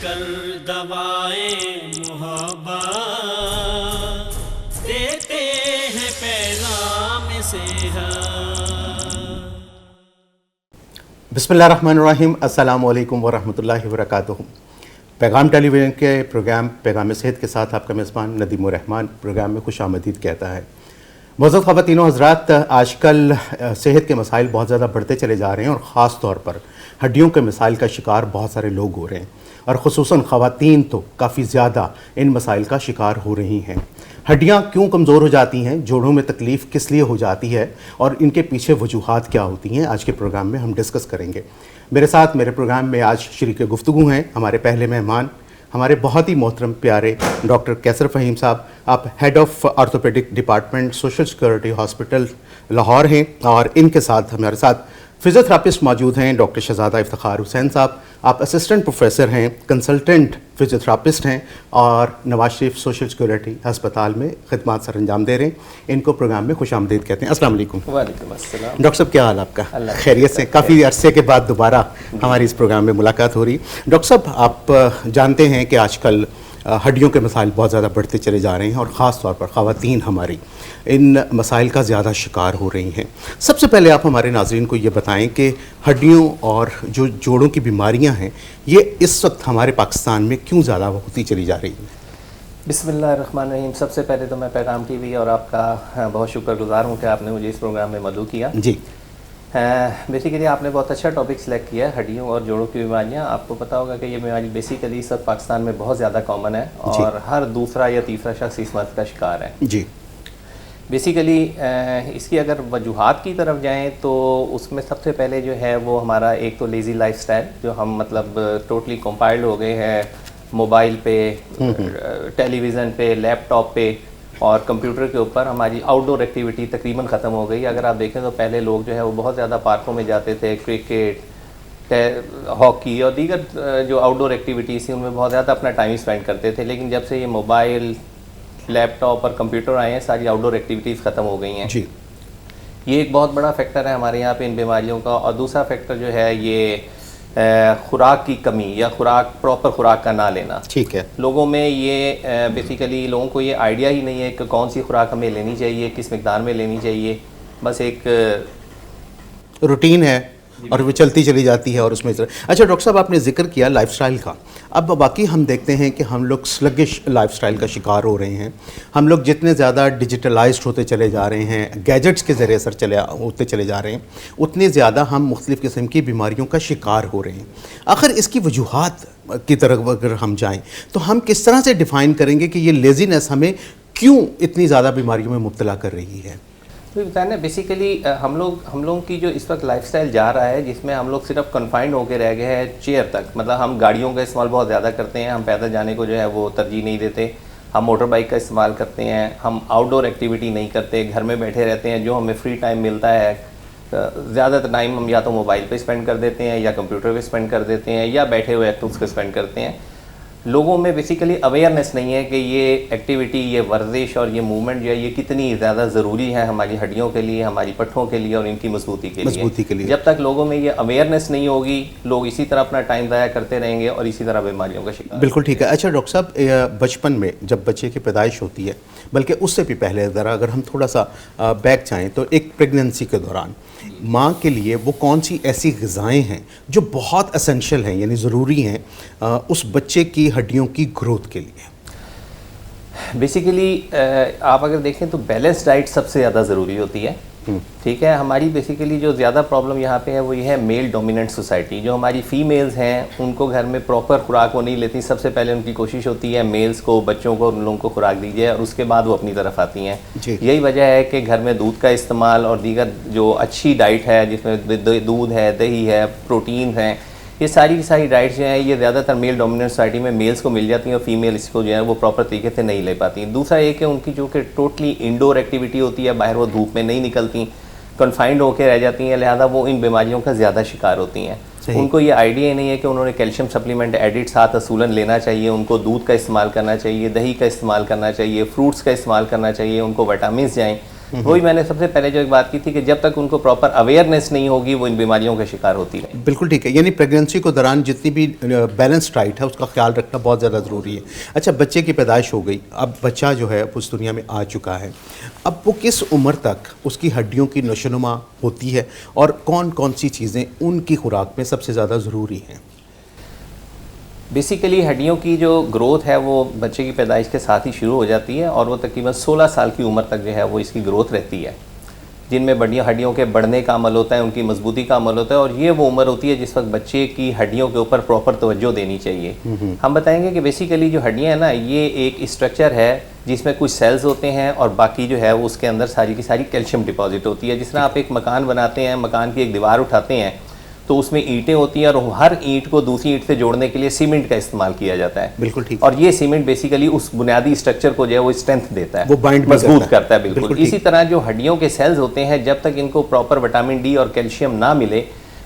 कर दवाएं मोहब्बत देते हैं पैगाम सेहत। बिस्मिल्लाहिर्रहमानिर्रहीम, अस्सलामु अलैकुम वरहमतुल्लाहि वबरकातुहू। पैगाम टेलीविज़न के प्रोग्राम पैगाम सेहत के साथ आपका मेज़बान नदीम रहमान प्रोग्राम में खुश आमदीद कहता है। मुअज़्ज़ज़ ख़वातीन व हज़रात, आजकल सेहत के मसाइल बहुत ज़्यादा बढ़ते चले जा रहे हैं और ख़ास तौर पर हड्डियों के मसाइल का शिकार बहुत सारे लोग हो रहे हैं और ख़ुसूसन ख़वातीन तो काफ़ी ज़्यादा इन मसाइल का शिकार हो रही हैं। हड्डियाँ क्यों कमज़ोर हो जाती हैं, जोड़ों में तकलीफ़ किस लिए हो जाती है और इनके पीछे वजूहात क्या होती हैं, आज के प्रोग्राम में हम डिस्कस करेंगे। मेरे साथ मेरे प्रोग्राम में आज शरीक गुफ्तगू हैं हमारे पहले मेहमान, हमारे बहुत ही मोहतरम प्यारे डॉक्टर कैसर फ़हीम साहब। आप head of orthopaedic department social security hospital Lahore हैं और इनके साथ हमारे साथ फ़िज़ियोथेरापिस्ट मौजूद हैं डॉक्टर शहज़ादा इफ्तिखार हुसैन साहब। आप असिस्टेंट प्रोफेसर हैं, कंसल्टेंट फ़िज़ियोथेरापिस्ट हैं और नवाज शरीफ सोशल सिक्योरिटी अस्पताल में खिदमत सर अंजाम दे रहे हैं। इनको प्रोग्राम में खुश आमदीद कहते हैं। अस्सलाम वालेकुम। वालेकुम अस्सलाम। डॉक्टर साहब, क्या हाल आपका? खैरियत से? काफ़ी अरसे के बाद दोबारा हमारी इस प्रोग्राम में मुलाकात हो रही। डॉक्टर साहब, आप जानते हैं कि आजकल हड्डियों के मसाइल बहुत ज़्यादा बढ़ते चले जा रहे हैं और ख़ास तौर पर ख़वातीन हमारी इन मसाइल का ज़्यादा शिकार हो रही हैं। सबसे पहले आप हमारे नाज़रीन को ये बताएं कि हड्डियों और जो जोड़ों की बीमारियां हैं ये इस वक्त हमारे पाकिस्तान में क्यों ज़्यादा होती चली जा रही हैं? बिस्मिल्लाहिर्रहमानिर्रहीम। सबसे पहले तो मैं पैगाम टीवी और आपका बहुत शुक्रगुजार हूँ कि आपने मुझे इस प्रोग्राम में मदऊ किया। जी, बेसिकली आपने बहुत अच्छा टॉपिक सेलेक्ट किया है, हड्डियों और जोड़ों की बीमारियां। आपको पता होगा कि ये बीमारी बेसिकली सब पाकिस्तान में बहुत ज़्यादा कॉमन है और हर दूसरा या तीसरा शख्स इस मर्ज़ का शिकार है। जी, बेसिकली इसकी अगर वजूहात की तरफ जाएं तो उसमें सबसे पहले जो है वो हमारा एक तो लेज़ी लाइफस्टाइल, जो हम मतलब टोटली कंपाइल्ड हो गए हैं मोबाइल पे, टेलीविज़न पे, लैपटॉप पे और कंप्यूटर के ऊपर। हमारी आउटडोर एक्टिविटी तकरीबन ख़त्म हो गई। अगर आप देखें तो पहले लोग जो है वो बहुत ज़्यादा पार्कों में जाते थे, क्रिकेट, हॉकी और दीगर जो आउटडोर एक्टिविटीज़ थी उनमें बहुत ज़्यादा अपना टाइम स्पेंड करते थे। लेकिन जब से ये मोबाइल, लैपटॉप और कंप्यूटर आए हैं, सारी आउटडोर एक्टिविटीज़ ख़त्म हो गई हैं। जी, ये एक बहुत बड़ा फैक्टर है हमारे यहाँ पे इन बीमारियों का। और दूसरा फैक्टर जो है ये खुराक की कमी या प्रॉपर खुराक का ना लेना। ठीक है। लोगों में ये बेसिकली लोगों को ये आइडिया ही नहीं है कि कौन सी खुराक हमें लेनी चाहिए, किस मिकदार में लेनी चाहिए। बस एक रूटीन है और वो चलती चली जाती है और उसमें अच्छा डॉक्टर साहब, आपने जिक्र किया लाइफस्टाइल का। अब बाकी हम देखते हैं कि हम लोग स्लगिश लाइफस्टाइल का शिकार हो रहे हैं। हम लोग जितने ज़्यादा डिजिटलाइज्ड होते चले जा रहे हैं, गैजेट्स के ज़रिए होते चले जा रहे हैं, उतने ज़्यादा हम मुख्तलिफ़ किस्म की बीमारियों का शिकार हो रहे हैं। आखिर इसकी वजूहात की तरफ अगर हम जाएँ तो हम किस तरह से डिफ़ाइन करेंगे कि ये लेज़ीनेस हमें क्यों इतनी ज़्यादा बीमारियों में मुब्तला कर रही है? तो बताया ना, बेसिकली हम लोगों की जो इस वक्त लाइफस्टाइल जा रहा है जिसमें हम लोग सिर्फ कन्फाइंड होकर रह गए हैं चेयर तक। मतलब हम गाड़ियों का इस्तेमाल बहुत ज़्यादा करते हैं, हम पैदल जाने को जो है वो तरजीह नहीं देते, हम मोटर बाइक का इस्तेमाल करते हैं, हम आउटडोर एक्टिविटी नहीं करते, घर में बैठे रहते हैं। जो हमें फ्री टाइम मिलता है ज़्यादातर टाइम हम या तो मोबाइल पे स्पेंड कर देते हैं या कंप्यूटर पे स्पेंड कर देते हैं या बैठे हुए एक्टिव्स पे स्पेंड करते हैं। लोगों में बेसिकली अवेयरनेस नहीं है कि ये एक्टिविटी, ये वर्जिश और ये मूवमेंट जो है ये कितनी ज़्यादा ज़रूरी है हमारी हड्डियों के लिए, हमारी पट्ठों के लिए और इनकी मजबूती के लिए। जब तक लोगों में ये अवेयरनेस नहीं होगी, लोग इसी तरह अपना टाइम ज़ाया करते रहेंगे और इसी तरह बीमारियों का शिकार। बिल्कुल ठीक है। अच्छा डॉक्टर साहब, बचपन में जब बच्चे की पैदाइश होती है, बल्कि उससे भी पहले ज़रा अगर हम थोड़ा सा बैक जाएँ तो एक प्रेगनेंसी के दौरान माँ के लिए वो कौन सी ऐसी ग़िज़ाएँ हैं जो बहुत एसेंशियल हैं, यानी ज़रूरी हैं उस बच्चे की हड्डियों की ग्रोथ के लिए? बेसिकली आप अगर देखें तो बैलेंस डाइट सबसे ज़्यादा ज़रूरी होती है। ठीक है। हमारी बेसिकली जो ज़्यादा प्रॉब्लम यहाँ पे है वो ये है मेल डोमिनेंट सोसाइटी। जो हमारी फ़ीमेल्स हैं उनको घर में प्रॉपर खुराक वो नहीं लेती। सबसे पहले उनकी कोशिश होती है मेल्स को, बच्चों को, उन लोगों को खुराक दीजिए और उसके बाद वो अपनी तरफ आती हैं। यही वजह है कि घर में दूध का इस्तेमाल और दीगर जो अच्छी डाइट है जिसमें दूध है, दही है, प्रोटीन है, ये सारी की सारी डाइट्स जो हैं ये ज़्यादातर मेल डोमिनेंट सोसाइटी में मेल्स को मिल जाती हैं और फीमेल इसको जो है वो प्रॉपर तरीके से नहीं ले पाती। दूसरा एक है उनकी जो कि टोटली इंडोर एक्टिविटी होती है, बाहर वो धूप में नहीं निकलती, कन्फाइंड होकर रह जाती हैं, लिहाजा वो इन बीमारियों का ज़्यादा शिकार होती हैं। उनको ये आइडिया ही नहीं है कि उन्होंने कैल्शियम सप्लीमेंट एडिट साथ असूलन लेना चाहिए, उनको दूध का इस्तेमाल करना चाहिए, दही का इस्तेमाल करना चाहिए, फ्रूट्स का इस्तेमाल करना चाहिए, उनको विटामिन जाएँ वही मैंने सबसे पहले जो एक बात की थी कि जब तक उनको प्रॉपर अवेयरनेस नहीं होगी वो इन बीमारियों का शिकार होती रहे। बिल्कुल ठीक है, यानी प्रेगनेंसी के दौरान जितनी भी बैलेंस डाइट है उसका ख्याल रखना बहुत ज़्यादा ज़रूरी है। अच्छा, बच्चे की पैदाइश हो गई, अब बच्चा जो है उस दुनिया में आ चुका है, अब वो किस उम्र तक उसकी हड्डियों की नशोनुमा होती है और कौन कौन सी चीज़ें उनकी खुराक में सबसे ज़्यादा ज़रूरी हैं? बेसिकली हड्डियों की जो ग्रोथ है वो बच्चे की पैदाइश के साथ ही शुरू हो जाती है और वो तकरीबन 16 साल की उम्र तक जो है वो इसकी ग्रोथ रहती है, जिनमें बढ़िया हड्डियों के बढ़ने का अमल होता है, उनकी मजबूती का अमल होता है। और ये वो उम्र होती है जिस वक्त बच्चे की हड्डियों के ऊपर प्रॉपर तवज्जो देनी चाहिए। हम बताएंगे कि बेसिकली जो हड्डियाँ हैं ना, ये एक स्ट्रक्चर है जिसमें कुछ सेल्स होते हैं और बाकी जो है वो उसके अंदर सारी की सारी कैल्शियम डिपॉजिट होती है। जिस तरह आप एक मकान बनाते हैं, मकान की एक दीवार उठाते हैं तो उसमें ईंटें होती हैं और हर ईंट को दूसरी ईंट से जोड़ने के लिए सीमेंट का इस्तेमाल किया जाता है। बिल्कुल ठीक। और ये सीमेंट बेसिकली उस बुनियादी स्ट्रक्चर को जो है वो स्ट्रेंथ देता है, वो बाइंड मजबूत करता है। बिल्कुल ठीक। इसी तरह जो हड्डियों के सेल्स होते हैं, जब तक इनको प्रॉपर विटामिन डी और कैल्शियम ना मिले,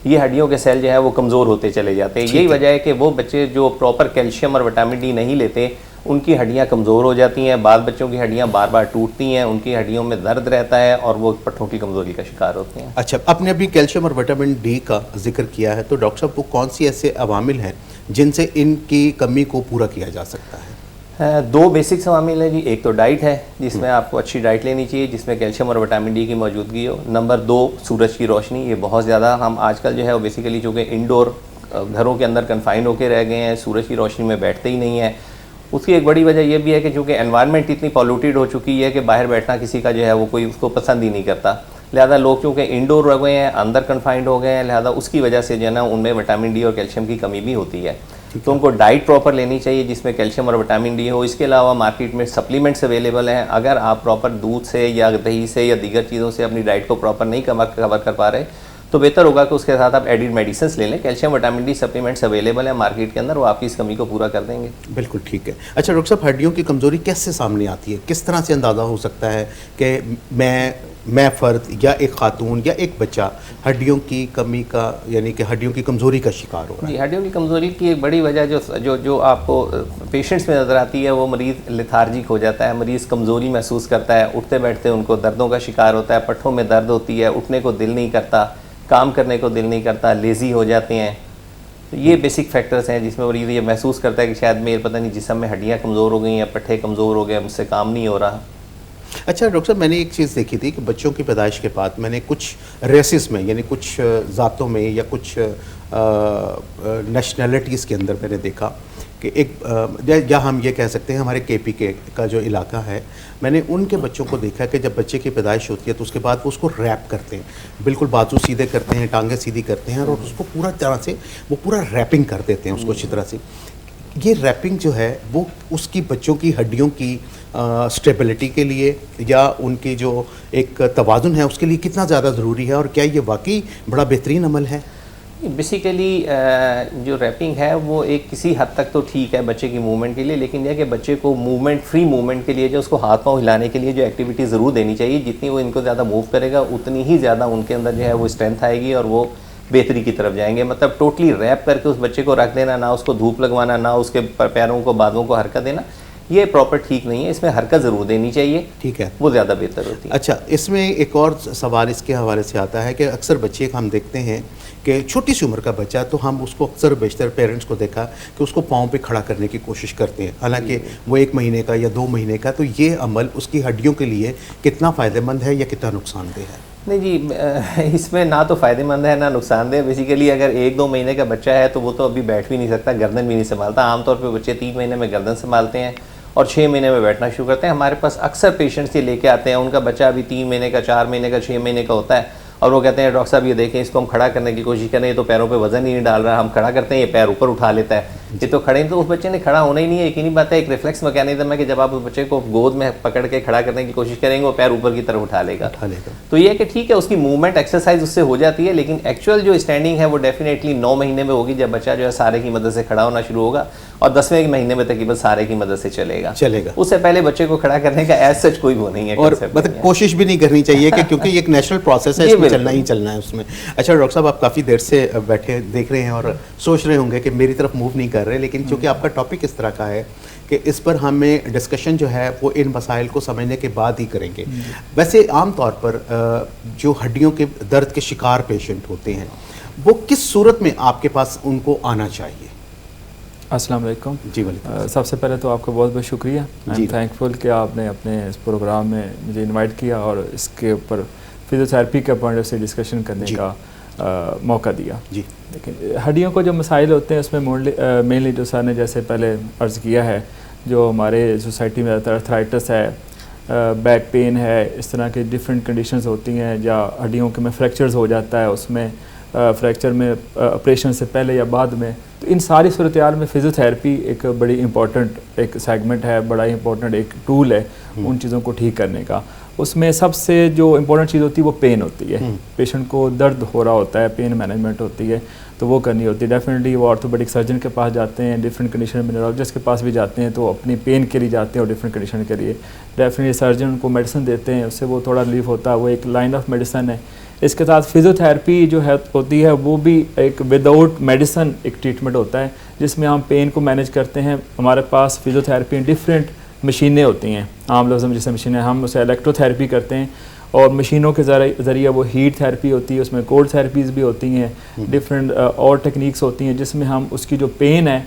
ये हड्डियों के सेल जो है वो कमज़ोर होते चले जाते हैं। यही वजह है कि वो बच्चे जो प्रॉपर कैल्शियम और विटामिन डी नहीं लेते, उनकी हड्डियां कमज़ोर हो जाती हैं। बाद बच्चों की हड्डियां बार बार टूटती हैं, उनकी हड्डियों में दर्द रहता है और वो पट्टों की कमज़ोरी का शिकार होते हैं। अच्छा, आपने अभी कैल्शियम और विटामिन डी का जिक्र किया है, तो डॉक्टर साहब वो कौन सी ऐसे अवामिल हैं जिनसे इनकी कमी को पूरा किया जा सकता है? दो बेसिक अवामिल है जी। एक तो डाइट है जिसमें आपको अच्छी डाइट लेनी चाहिए जिसमें कैल्शियम और विटामिन डी की मौजूदगी हो। नंबर 2 सूरज की रोशनी। ये बहुत ज़्यादा हम आजकल जो है वो बेसिकली चूँकि इंडोर घरों के अंदर कन्फाइंड होकर रह गए हैं, सूरज की रोशनी में बैठते ही नहीं है। उसकी एक बड़ी वजह यह भी है कि चूँकि एनवायरनमेंट इतनी पॉल्यूटेड हो चुकी है कि बाहर बैठना किसी का जो है वो कोई उसको पसंद ही नहीं करता। लिहाजा लोग चूँकि इंडोर रह गए हैं, अंदर कन्फाइंड हो गए हैं, लिहाजा उसकी वजह से जो है ना उनमें विटामिन डी और कैल्शियम की कमी भी होती है। तो उनको डाइट प्रॉपर लेनी चाहिए जिसमें कैल्शियम और विटामिन डी हो। इसके अलावा मार्केट में सप्लीमेंट्स अवेलेबल हैं। अगर आप प्रॉपर दूध से या दही से या दीगर चीज़ों से अपनी डाइट को प्रॉपर नहीं कवर कर पा रहे तो बेहतर होगा कि उसके साथ आप एडिड मेडिसिन ले लें। Calcium vitamin D supplements available है मार्केट के अंदर, वो आपकी इस कमी को पूरा कर देंगे। बिल्कुल ठीक है। अच्छा डॉक्टर साहब, हड्डियों की कमज़ोरी कैसे सामने आती है? किस तरह से अंदाज़ा हो सकता है कि मैं फ़र्द या एक खातून या एक बच्चा हड्डियों की कमी का यानी कि हड्डियों की कमज़ोरी का शिकार हो रहा है? जी, हड्डियों की कमज़ोरी की एक बड़ी वजह जो आपको पेशेंट्स में नज़र आती है वो मरीज़ लेथार्जिक हो जाता है, मरीज़ कमज़ोरी महसूस करता है, उठते बैठते उनको दर्दों का शिकार होता है, पट्ठों में दर्द होती है, उठने को दिल नहीं करता, काम करने को दिल नहीं करता, लेज़ी हो जाते हैं। तो ये बेसिक फैक्टर्स हैं जिसमें मरीज़ ये महसूस करता है कि शायद मेरे पता नहीं जिस्म में हड्डियाँ कमज़ोर हो गई हैं, पट्ठे कमज़ोर हो गए, मुझसे काम नहीं हो रहा। अच्छा डॉक्टर साहब, मैंने एक चीज़ देखी थी कि बच्चों की पैदाइश के बाद मैंने कुछ रेसेस में यानी कुछ ज़ातों में या कुछ नेशनैलिटीज़ के अंदर मैंने देखा कि एक या हम ये कह सकते हैं हमारे KPK का जो इलाका है, मैंने उनके बच्चों को देखा कि जब बच्चे की पैदाइश होती है तो उसके बाद वो उसको रैप करते हैं, बिल्कुल बाजू सीधे करते हैं, टांगें सीधी करते हैं और उसको पूरा तरह से वो पूरा रैपिंग कर देते हैं उसको अच्छी तरह से। ये रैपिंग जो है वो उसकी बच्चों की हड्डियों की स्टेबिलिटी के लिए या उनकी जो एक तवाज़ुन है उसके लिए कितना ज़्यादा ज़रूरी है और क्या ये वाकई बड़ा बेहतरीन अमल है? बेसिकली जो रैपिंग है वो एक किसी हद तक तो ठीक है बच्चे की मूवमेंट के लिए, लेकिन यह कि बच्चे को फ्री मूवमेंट के लिए जो उसको हाथ पाँव हिलाने के लिए जो एक्टिविटी ज़रूर देनी चाहिए। जितनी वो इनको ज़्यादा मूव करेगा उतनी ही ज़्यादा उनके अंदर जो है वो स्ट्रेंथ आएगी और वो बेहतरी की तरफ जाएंगे। मतलब टोटली रैप करके उस बच्चे को रख देना, ना उसको धूप लगवाना, ना उसके पैरों को बालों को हरकत देना, ये प्रॉपर ठीक नहीं है। इसमें हरकत ज़रूर देनी चाहिए, ठीक है, वो ज़्यादा बेहतर होती है। अच्छा, इसमें एक और सवाल इसके हवाले से आता है कि अक्सर बच्चे हम देखते हैं कि छोटी सी उम्र का बच्चा, तो हम उसको अक्सर बेशतर पेरेंट्स को देखा कि उसको पाँव पे खड़ा करने की कोशिश करते हैं, हालांकि वो 1 महीने का या 2 महीने का, तो ये अमल उसकी हड्डियों के लिए कितना फ़ायदेमंद है या कितना नुकसानदेह है? नहीं जी, इसमें ना तो फ़ायदेमंद है ना नुकसानदेह। बेसिकली अगर 1-2 महीने का बच्चा है तो वो तो अभी बैठ भी नहीं सकता, गर्दन भी नहीं संभालता। आमतौर पे बच्चे 3 महीने में गर्दन संभालते हैं और 6 महीने में बैठना शुरू करते हैं। हमारे पास अक्सर पेशेंट्स ये लेके आते हैं, उनका बच्चा अभी 3 महीने का, 4 महीने का, 6 महीने का होता है और वो कहते हैं डॉक्टर साहब ये देखें इसको हम खड़ा करने की कोशिश करें, ये तो पैरों पे वजन ही नहीं डाल रहा, हम खड़ा करते हैं ये पैर ऊपर उठा लेता है, ये तो खड़े। तो उस बच्चे ने खड़ा होना ही नहीं है। यकीनी बात है, एक रिफ्लेक्स मैकेनिज्म है कि जब आप उस बच्चे को गोद में पकड़ के खड़ा करने की कोशिश करेंगे वो पैर ऊपर की तरफ उठा लेगा। तो ये है कि ठीक है उसकी मूवमेंट एक्सरसाइज उससे हो जाती है, लेकिन एक्चुअल जो स्टैंडिंग है वो डेफिनेटली 9 महीने में होगी जब बच्चा जो है सहारे की मदद से खड़ा होना शुरू होगा और 10वें महीने में तकरीबन सहारे की मदद से चलेगा। उससे पहले बच्चे को खड़ा करने का एज सच कोई वो नहीं है और मतलब कोशिश भी नहीं करनी चाहिए कि क्योंकि ये एक नेचुरल प्रोसेस है, इसमें चलना ही चलना है उसमें। अच्छा डॉक्टर साहब, आप काफ़ी देर से बैठे देख रहे हैं और सोच रहे होंगे कि मेरी तरफ मूव नहीं कर रहे, लेकिन चूँकि आपका टॉपिक इस तरह का है कि इस पर हमें डिस्कशन जो है वो इन मसाइल को समझने के बाद ही करेंगे। वैसे आम तौर पर जो हड्डियों के दर्द के शिकार पेशेंट होते हैं वो किस सूरत में आपके पास उनको आना चाहिए? अस्सलाम वालेकुम जी वालेकुम। सबसे पहले तो आपका बहुत बहुत शुक्रिया। आई एम थैंकफुल कि आपने अपने इस प्रोग्राम में मुझे इनवाइट किया और इसके ऊपर फिजियोथेरेपी के पॉइंट ऑफ से डिस्कशन करने का मौका दिया। जी देखिए, हड्डियों को जो मसाइल होते हैं उसमें मेनली जो सर ने जैसे पहले अर्ज़ किया है, जो हमारे सोसाइटी में अर्थराइटिस है, बैक पेन है, इस तरह के डिफरेंट कंडीशंस होती हैं, या हड्डियों के में फ्रैक्चर्स हो जाता है, उसमें फ्रैक्चर में ऑपरेशन से पहले या बाद में, तो इन सारी सूरत हाल में फ़िज़ियोथेरेपी एक बड़ी इंपॉर्टेंट एक सेगमेंट है, बड़ा इंपॉर्टेंट एक टूल है उन चीज़ों को ठीक करने का। उसमें सबसे जो इम्पोर्टेंट चीज़ होती है वो पेन होती है। पेशेंट को दर्द हो रहा होता है, पेन मैनेजमेंट होती है, तो वो करनी होती है। डेफिनेटली वो ऑर्थोपेडिक सर्जन के पास जाते हैं, डिफरेंट कंडीशन में न्यूरोलॉजिस्ट के पास भी जाते हैं, तो अपनी पेन के लिए जाते हैं और डिफरेंट कंडीशन के लिए डेफिनेटली सर्जन उनको मेडिसिन देते हैं, उससे वो थोड़ा रिलीफ होता है, वो एक लाइन ऑफ मेडिसिन है। इसके साथ फिजियोथेरेपी जो है होती है वो भी एक विदाउट मेडिसिन एक ट्रीटमेंट होता है, जिसमें हम पेन को मैनेज करते हैं। हमारे पास फिजियोथेरेपी डिफरेंट मशीनें होती हैं, आम लफ्ज़ में जैसे मशीनें, हम उसे इलेक्ट्रोथेरेपी करते हैं, और मशीनों के ज़रिए वो हीट थेरेपी होती है, उसमें कोल्ड थेरेपीज़ भी होती हैं, डिफरेंट और टेक्निक्स होती हैं, जिसमें हम उसकी जो पेन है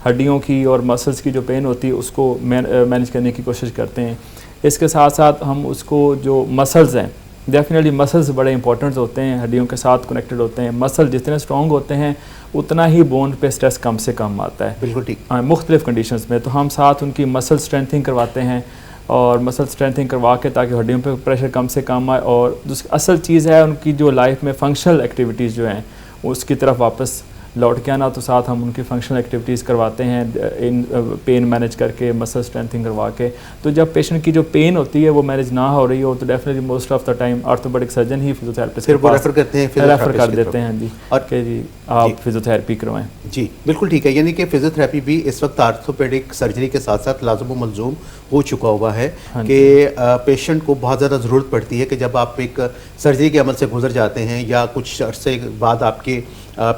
हड्डियों की और मसल्स की जो पेन होती है उसको मैनेज करने की कोशिश करते हैं। इसके साथ साथ हम उसको जो मसल्स हैं, डेफिनेटली मसल्स बड़े इंपॉर्टेंट होते हैं, हड्डियों के साथ कनेक्टेड होते हैं। मसल जितने स्ट्रॉन्ग होते हैं उतना ही बोन पे स्ट्रेस कम से कम आता है, बिल्कुल ठीक। मुख्तलिफ कंडीशंस में। तो हम साथ उनकी मसल स्ट्रेंथिंग करवाते हैं, और मसल स्ट्रेंथिंग करवा के ताकि हड्डियों पे प्रेशर कम से कम आए, और असल चीज़ है उनकी जो लाइफ में फंक्शनल एक्टिविटीज़ जो हैं उसकी तरफ वापस लौट के आना। तो साथ हम उनकी फंक्शनल एक्टिविटीज़ करवाते हैं, इन पेन मैनेज करके, मसल स्ट्रेंथिंग करवा के। तो जब पेशेंट की जो पेन होती है वो मैनेज ना हो रही हो तो definitely most of the time orthopaedic surgeon he physiotherapist फिर वो रेफर करते हैं, रेफर कर देते हैं जी, और कि जी आप फिजियोथेरेपी करवाएं। जी बिल्कुल ठीक है। यानी कि फिजियोथेरेपी भी इस वक्त आर्थोपेडिक सर्जरी के साथ साथ लाज़िम व मलज़ूम हो चुका हुआ है कि पेशेंट को बहुत ज़्यादा ज़रूरत पड़ती है कि जब आप एक सर्जरी के अमल से गुजर जाते हैं या कुछ अरसे बाद आपके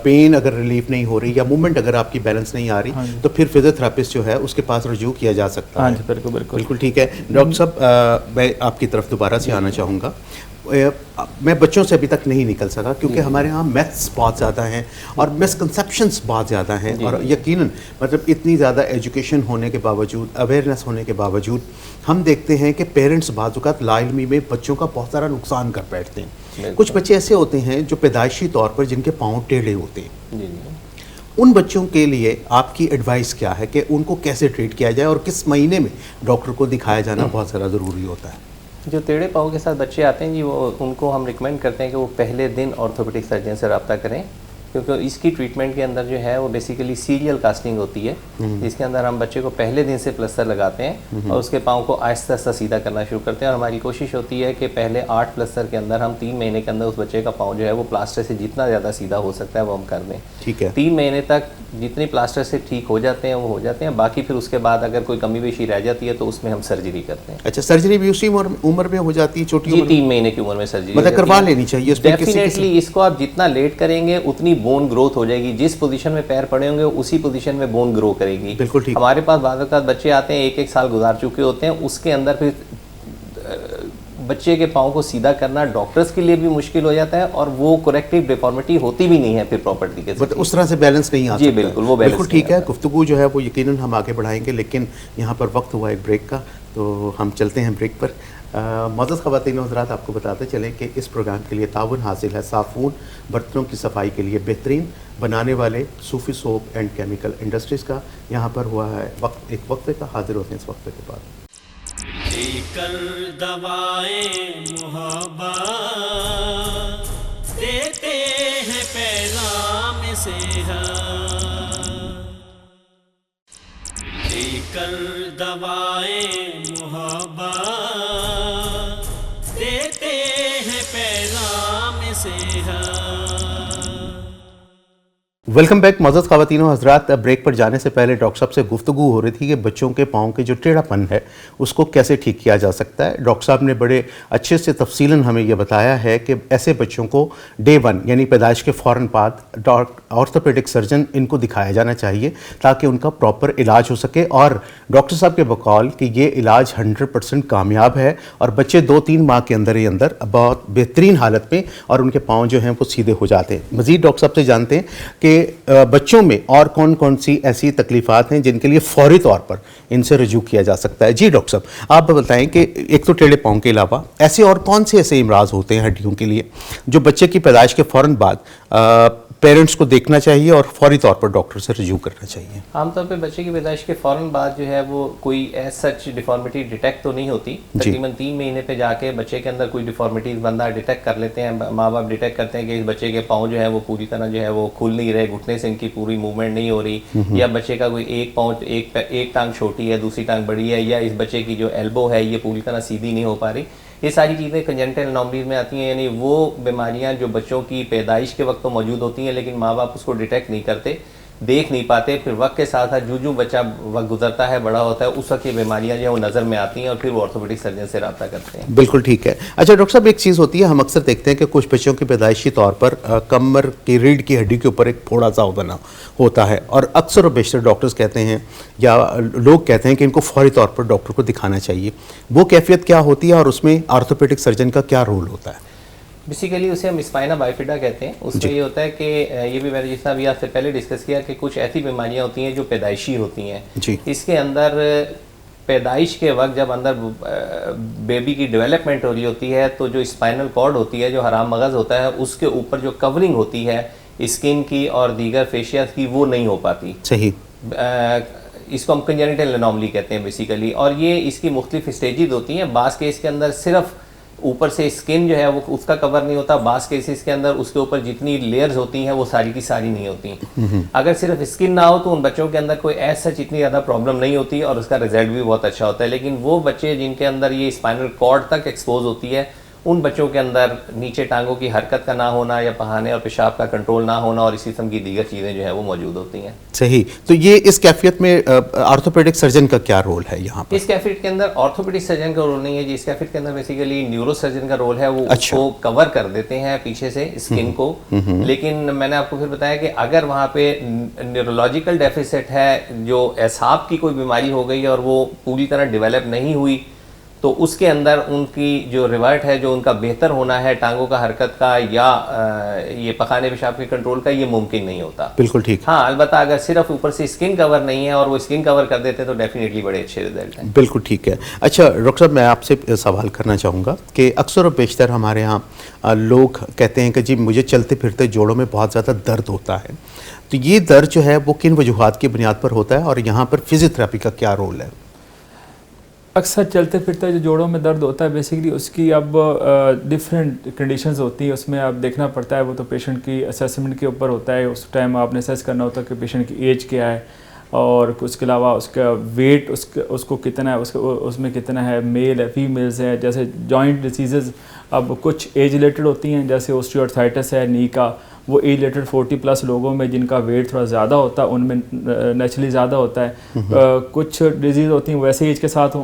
पेन अगर रिलीफ नहीं हो रही या मूवमेंट अगर आपकी बैलेंस नहीं आ रही, तो फिर फिजियोथेरेपिस्ट जो है उसके पास रुजू किया जा सकता है। बिल्कुल बिल्कुल बिल्कुल ठीक है। डॉक्टर साहब, मैं आपकी तरफ दोबारा से आना चाहूँगा। मैं बच्चों से अभी तक नहीं निकल सका क्योंकि हमारे यहाँ मैथ्स बहुत ज़्यादा हैं और मिसकंसेप्शंस बहुत ज़्यादा हैं, और यकीनन मतलब इतनी ज़्यादा एजुकेशन होने के बावजूद, अवेयरनेस होने के बावजूद हम देखते हैं कि पेरेंट्स बाज़-औक़ात लाइल्मी में बच्चों का बहुत सारा नुकसान कर बैठते हैं। कुछ बच्चे ऐसे होते हैं जो पैदाइशी तौर पर जिनके पाँव टेढ़े होते हैं। उन बच्चों के लिए आपकी एडवाइस क्या है कि उनको कैसे ट्रीट किया जाए और किस महीने में डॉक्टर को दिखाया जाना बहुत ज़्यादा ज़रूरी होता है? जो टेढ़े पाँव के साथ बच्चे आते हैं जी, वो उनको हम रिकमेंड करते हैं कि वो पहले दिन ऑर्थोपेडिक सर्जन से रब्ता करें, क्योंकि इसकी ट्रीटमेंट के अंदर जो है वो बेसिकली सीरियल कास्टिंग होती है, जिसके अंदर हम बच्चे को पहले दिन से प्लास्टर लगाते हैं और उसके पाँव को आहिस्ता आहिस्ता सीधा करना शुरू करते हैं। और हमारी कोशिश होती है कि पहले 8 प्लास्टर के अंदर हम 3 महीने के अंदर उस बच्चे का पाँव जो है वो प्लास्टर से जितना ज़्यादा सीधा हो सकता है वो हम कर दें। ठीक है। 3 महीने तक जितने प्लास्टर से ठीक हो जाते हैं वो हो जाते हैं, बाकी फिर उसके बाद अगर कोई कमी बेशी रह जाती है तो उसमें हम सर्जरी करते हैं। अच्छा, सर्जरी भी उसी उम्र में हो जाती है? छोटी उम्र? 3 महीने की उम्र में सर्जरी मतलब करवा लेनी चाहिए? डेफिनेटली इसको आप जितना लेट करेंगे उतनी बोन ग्रोथ हो जाएगी। जिस पोजीशन में पैर पड़े होंगे उसी पोजीशन में बोन ग्रो करेगी। बिल्कुल ठीक। हमारे पास बाद बच्चे आते हैं 1-1 साल गुजार चुके होते हैं, उसके अंदर फिर बच्चे के पाँव को सीधा करना डॉक्टर्स के लिए भी मुश्किल हो जाता है और वो करेक्टिव डिफॉर्मिटी होती भी नहीं है फिर प्रॉपर तरीके से। उस तरह से बैलेंस नहीं आता। जी बिल्कुल, वो बैलेंस बिल्कुल ठीक है। गुफ्तगू जो है वो यकीनन हम आगे बढ़ाएंगे, लेकिन यहाँ पर वक्त हुआ एक ब्रेक का, तो हम चलते हैं ब्रेक पर। मौजूद ख़वातीन और हज़रात, आपको बताते चलें कि इस प्रोग्राम के लिए ताउन हासिल है साफ़ून बर्तनों की सफाई के लिए बेहतरीन बनाने वाले सूफ़ी सोप एंड केमिकल इंडस्ट्रीज़ का। यहाँ पर हुआ है एक वक्फे का, हाजिर होते हैं इस वक्फे के बाद। लेकर दवाएं मोहब्बत देते हैं पैगाम सेहत, लेकर दवाएं मोहब्बत देते हैं पैगाम सेहत। वेलकम बैक मौजूद ख़वातीन व हज़रात। ब्रेक पर जाने से पहले डॉक्टर साहब से गुफ्तगू हो रही थी कि बच्चों के पाँव के जो टेढ़ापन है उसको कैसे ठीक किया जा सकता है। डॉक्टर साहब ने बड़े अच्छे से तफसीलन हमें यह बताया है कि ऐसे बच्चों को डे 1 यानी पैदाइश के फ़ौरन बाद ऑर्थोपेडिक सर्जन इनको दिखाया जाना चाहिए ताकि उनका प्रॉपर इलाज हो सके। और डॉक्टर साहब के बकौल कि ये इलाज 100% कामयाब है और बच्चे 2-3 माह के अंदर ही अंदर बहुत बेहतरीन हालत में और उनके पाँव जो हैं वो सीधे हो जाते हैं। मज़ीद डॉक्टर साहब से जानते हैं कि बच्चों में और कौन कौन सी ऐसी तकलीफ़ात हैं जिनके लिए फौरी तौर पर इनसे रजू किया जा सकता है। जी डॉक्टर साहब, आप बताएं कि एक तो टेढ़े पाँव के अलावा ऐसे और कौन से ऐसे इमराज होते हैं हड्डियों के लिए जो बच्चे की पैदाइश के फ़ौरन बाद पेरेंट्स को देखना चाहिए और फौरी तौर पर डॉक्टर से रजू करना चाहिए। आमतौर पे बच्चे की पैदाइश के फ़ौरन बाद जो है वो कोई एज सच डिफॉर्मिटी डिटेक्ट तो नहीं होती। तकरीबन 3 महीने पे जाके बच्चे के अंदर कोई डिफॉर्मिटीज़ बंदा डिटेक्ट कर लेते हैं, माँ बाप डिटेक्ट करते हैं कि इस बच्चे के पाँव जो है वो पूरी तरह जो है वो खुल नहीं रहे, घुटने से इनकी पूरी मूवमेंट नहीं हो रही, या बच्चे का कोई एक पाँव एक टांग छोटी है दूसरी टांग बड़ी है, या इस बच्चे की जो एल्बो है ये पूरी तरह सीधी नहीं हो पा रही। ये सारी चीज़ें कंजेनिटल एनोमलीज में आती हैं, यानी वो बीमारियां जो बच्चों की पैदाइश के वक्त तो मौजूद होती हैं लेकिन माँ बाप उसको डिटेक्ट नहीं करते, देख नहीं पाते। फिर वक्त के साथ साथ जो बच्चा वक्त गुजरता है, बड़ा होता है, उस वक्त ये बीमारियां जो है वो नज़र में आती हैं और फिर वो ऑर्थोपेडिक सर्जन से रब्ता करते हैं। बिल्कुल ठीक है। अच्छा डॉक्टर साहब, एक चीज़ होती है, हम अक्सर देखते हैं कि कुछ बच्चों की पैदाइशी तौर पर कमर की रीढ़ की हड्डी के ऊपर एक फोड़ा सा बना होता है और अक्सर और बेशतर डॉक्टर्स कहते हैं या लोग कहते हैं कि इनको फौरी तौर पर डॉक्टर को दिखाना चाहिए। वो कैफियत क्या होती है और उसमें ऑर्थोपेडिक सर्जन का क्या रोल होता है? बेसिकली उसे हम स्पाइना बाइफिडा कहते हैं। उसमें ये होता है कि ये भी मैंने जितना भी आपसे पहले डिस्कस किया कि कुछ ऐसी बीमारियां होती हैं जो पैदाइशी होती हैं। इसके अंदर पैदाइश के वक्त जब अंदर बेबी की डेवलपमेंट हो रही होती है तो जो स्पाइनल कॉर्ड होती है, जो हराम मगज़ होता है, उसके ऊपर जो कवरिंग होती है स्किन की और दीगर फेशिया की, वो नहीं हो पाती। सही। इसको हम कंजेनिटल एनोमली कहते हैं बेसिकली। और ये इसकी मुख्तलिफ स्टेजेस होती हैं। बास केस के अंदर सिर्फ ऊपर से स्किन जो है वो उसका कवर नहीं होता, बास केसेस के अंदर उसके ऊपर जितनी लेयर्स होती हैं वो सारी की सारी नहीं होती। अगर सिर्फ स्किन ना हो तो उन बच्चों के अंदर कोई ऐसा इतनी ज़्यादा प्रॉब्लम नहीं होती और उसका रिजल्ट भी बहुत अच्छा होता है। लेकिन वो बच्चे जिनके अंदर ये स्पाइनल कॉर्ड तक एक्सपोज होती है, उन बच्चों के अंदर नीचे टांगों की हरकत का ना होना या पहाने और पेशाब का कंट्रोल ना होना और इसी किस्म की दीगर चीज़ें जो है वो मौजूद होती हैं। सही। तो ये इस कैफियत में ऑर्थोपेडिक सर्जन का क्या रोल है यहाँ पर? इस कैफियत के अंदर ऑर्थोपेडिक सर्जन का रोल नहीं है जी। इस कैफियत के अंदर बेसिकली न्यूरो सर्जन का रोल है। वो उसको कवर कर देते हैं पीछे से स्किन को। लेकिन मैंने आपको फिर बताया कि अगर वहाँ पे न्यूरोलॉजिकल डेफिसिट है, जो एसाब की कोई बीमारी हो गई और वो पूरी तरह डेवलप नहीं हुई, तो उसके अंदर उनकी जो रिवर्ट है, जो उनका बेहतर होना है टांगों का हरकत का या ये पखाने पेशाब के कंट्रोल का, ये मुमकिन नहीं होता। बिल्कुल ठीक। हाँ, अलबत्ता अगर सिर्फ ऊपर से स्किन कवर नहीं है और वो स्किन कवर कर देते तो डेफिनेटली बड़े अच्छे रिजल्ट हैं। बिल्कुल ठीक है। अच्छा डॉक्टर साहब, मैं आपसे सवाल करना चाहूँगा कि अक्सर और बेशतर हमारे यहाँ लोग कहते हैं कि जी मुझे चलते फिरते जोड़ों में बहुत ज़्यादा दर्द होता है, तो ये दर्द जो है वो किन वजूहात की बुनियाद पर होता है और यहाँ पर फिजियोथेरेपी का क्या रोल है? अक्सर चलते फिरते जो जोड़ों में दर्द होता है बेसिकली उसकी अब डिफरेंट कंडीशंस होती हैं। उसमें आप देखना पड़ता है, वो तो पेशेंट की असेसमेंट के ऊपर होता है। उस टाइम आपने असेस करना होता है कि पेशेंट की एज क्या है और उसके अलावा उसका वेट उसको कितना है, उसमें कितना है, मेल है, फीमेल्स है। जैसे जॉइंट डिसीज़ अब कुछ एज रिलेटेड होती हैं, जैसे ऑस्टियोआर्थराइटिस है नी का, वो एज रिलेटेड 40+ लोगों में जिनका वेट थोड़ा ज़्यादा होता है उनमें नेचुरली ज़्यादा होता है। कुछ डिजीज़ होती हैं वैसे एज के साथ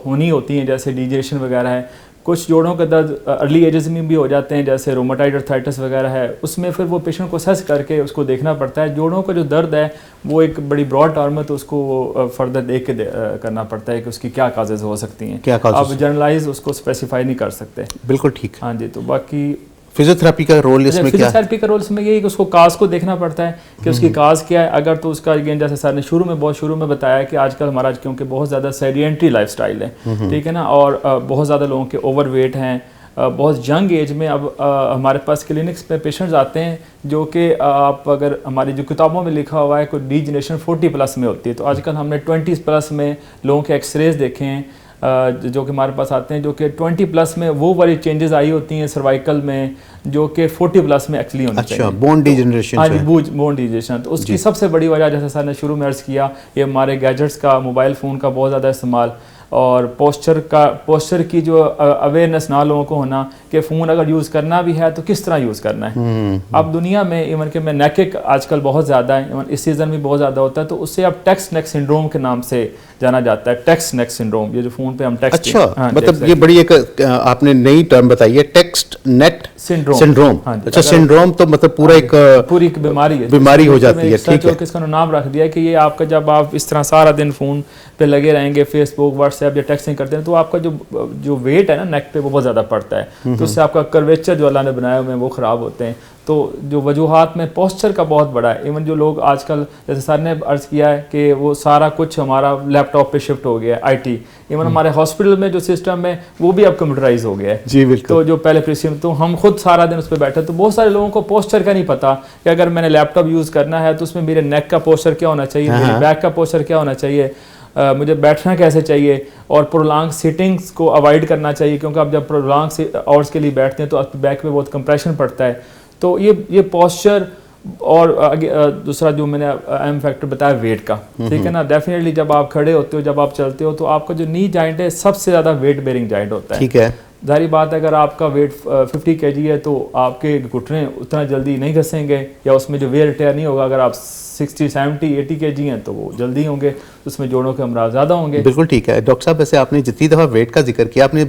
होनी होती हैं, जैसे डिजेनेरेशन वगैरह है। कुछ जोड़ों का दर्द अर्ली एजेस में भी हो जाते हैं, जैसे रोमाटाइड आर्थराइटिस वगैरह है। उसमें फिर वो पेशेंट को असेस करके उसको देखना पड़ता है। जोड़ों का जो दर्द है वो एक बड़ी ब्रॉड टर्म है, तो उसको फर्दर देख के करना पड़ता है कि उसकी क्या काजेज़ हो सकती हैं। आप जनरलाइज उसको स्पेसिफाई नहीं कर सकते। बिल्कुल ठीक। हाँ जी। तो बाकी फिजियोथेरेपी का रोल इसमें क्या है? फिजियोथेरेपी का रोल इसमें यही कि उसको काज को देखना पड़ता है कि उसकी काज क्या है। अगर तो उसका अगेन जैसे सर ने बहुत शुरू में बताया कि आजकल हमारा क्योंकि बहुत ज़्यादा सेडेंटरी लाइफस्टाइल है, ठीक है ना, और बहुत ज़्यादा लोगों के ओवरवेट हैं, बहुत यंग एज में। अब हमारे पास क्लिनिक्स पे पेशेंट्स आते हैं जो कि आप अगर हमारी जो किताबों में लिखा हुआ है कोई डीजनरेशन 40+ में होती है, तो आजकल हमने 20+ में लोगों के एक्सरेज देखे हैं जो कि हमारे पास आते हैं, जो कि 20+ में वो वाली चेंजेस आई होती हैं सर्वाइकल में जो कि 40+ में एक्चुअली होनी चाहिए। Bone degeneration. हाँ जी, बोन डिजनरेशन। तो उसकी सबसे बड़ी वजह, जैसे सर ने शुरू में अर्ज़ किया, ये हमारे गैजेट्स का, मोबाइल फ़ोन का बहुत ज़्यादा इस्तेमाल, और पोस्चर की जो अवेयरनेस ना लोगों को होना कि फ़ोन अगर यूज़ करना भी है तो किस तरह यूज़ करना है। अब दुनिया में इवन के मैं नेक आजकल बहुत ज़्यादा है, इवन इस सीज़न में बहुत ज़्यादा होता है, तो उससे अब टेक्स्ट नेक सिंड्रोम के नाम से जाना जाता है। टेक्स्ट नेक सिंड्रोम, ये जो फ़ोन पे हम टेक्स्ट, अच्छा, मतलब ये बड़ी एक आपने नई टर्म बताई है, टेक्स्ट नेट सिंड्रोम। अच्छा, सिंड्रोम तो मतलब पूरा एक पूरी एक बीमारी हो जाती है। ठीक है, इसका नाम रख दिया है कि ये आपका जब आप इस तरह सारा दिन फ़ोन पे लगे रहेंगे, फेसबुक व्हाट्सएप या टेक्सटिंग करते हैं, तो आपका जो वेट है ना नेक पे वो बहुत ज़्यादा पड़ता है, तो उससे आपका कर्वेचर जो अल्लाह ने बनाए हुए हैं वो ख़राब होते हैं। तो जो वजूहात में पोस्चर का बहुत बड़ा है। इवन जो लोग आजकल, जैसे सर ने अर्ज़ किया है कि वो सारा कुछ हमारा लैपटॉप पे शिफ्ट हो गया है, IT, इवन हमारे हॉस्पिटल में जो सिस्टम है वो भी अब कंप्यूटराइज हो गया है। जी बिल्कुल। तो जो पहले प्रीसियम, तो हम खुद सारा दिन उस पर बैठे, तो बहुत सारे लोगों को पोस्चर का नहीं पता कि अगर मैंने लैपटॉप यूज़ करना है तो उसमें मेरे नेक का पोस्चर क्या होना चाहिए, मेरे बैक का पोस्चर क्या होना चाहिए, मुझे बैठना कैसे चाहिए, और प्रोलॉन्ग सिटिंग्स को अवॉइड करना चाहिए, क्योंकि आप जब प्रोलॉन्ग आवर्स के लिए बैठते हैं तो आपके बैक पे बहुत कंप्रेशन पड़ता है। तो ये पोस्चर, और दूसरा जो मैंने अहम फैक्टर बताया वेट का, ठीक है ना। डेफिनेटली जब आप खड़े होते हो, जब आप चलते हो, तो आपका जो नी जॉइंट है सबसे ज़्यादा वेट बेरिंग जॉइंट होता है। ठीक है, जाहिर बात है, अगर आपका वेट 50 kg है तो आपके घुटने उतना जल्दी नहीं घसेंगे, या उसमें जो वेयर टेयर नहीं होगा। अगर आप 60, 70, 80 kg हैं तो वो जल्दी होंगे, उसमें जोड़ों के अमराज ज़्यादा होंगे। बिल्कुल ठीक है डॉक्टर साहब। वैसे आपने जितनी दफ़ा वेट का जिक्र किया, आपने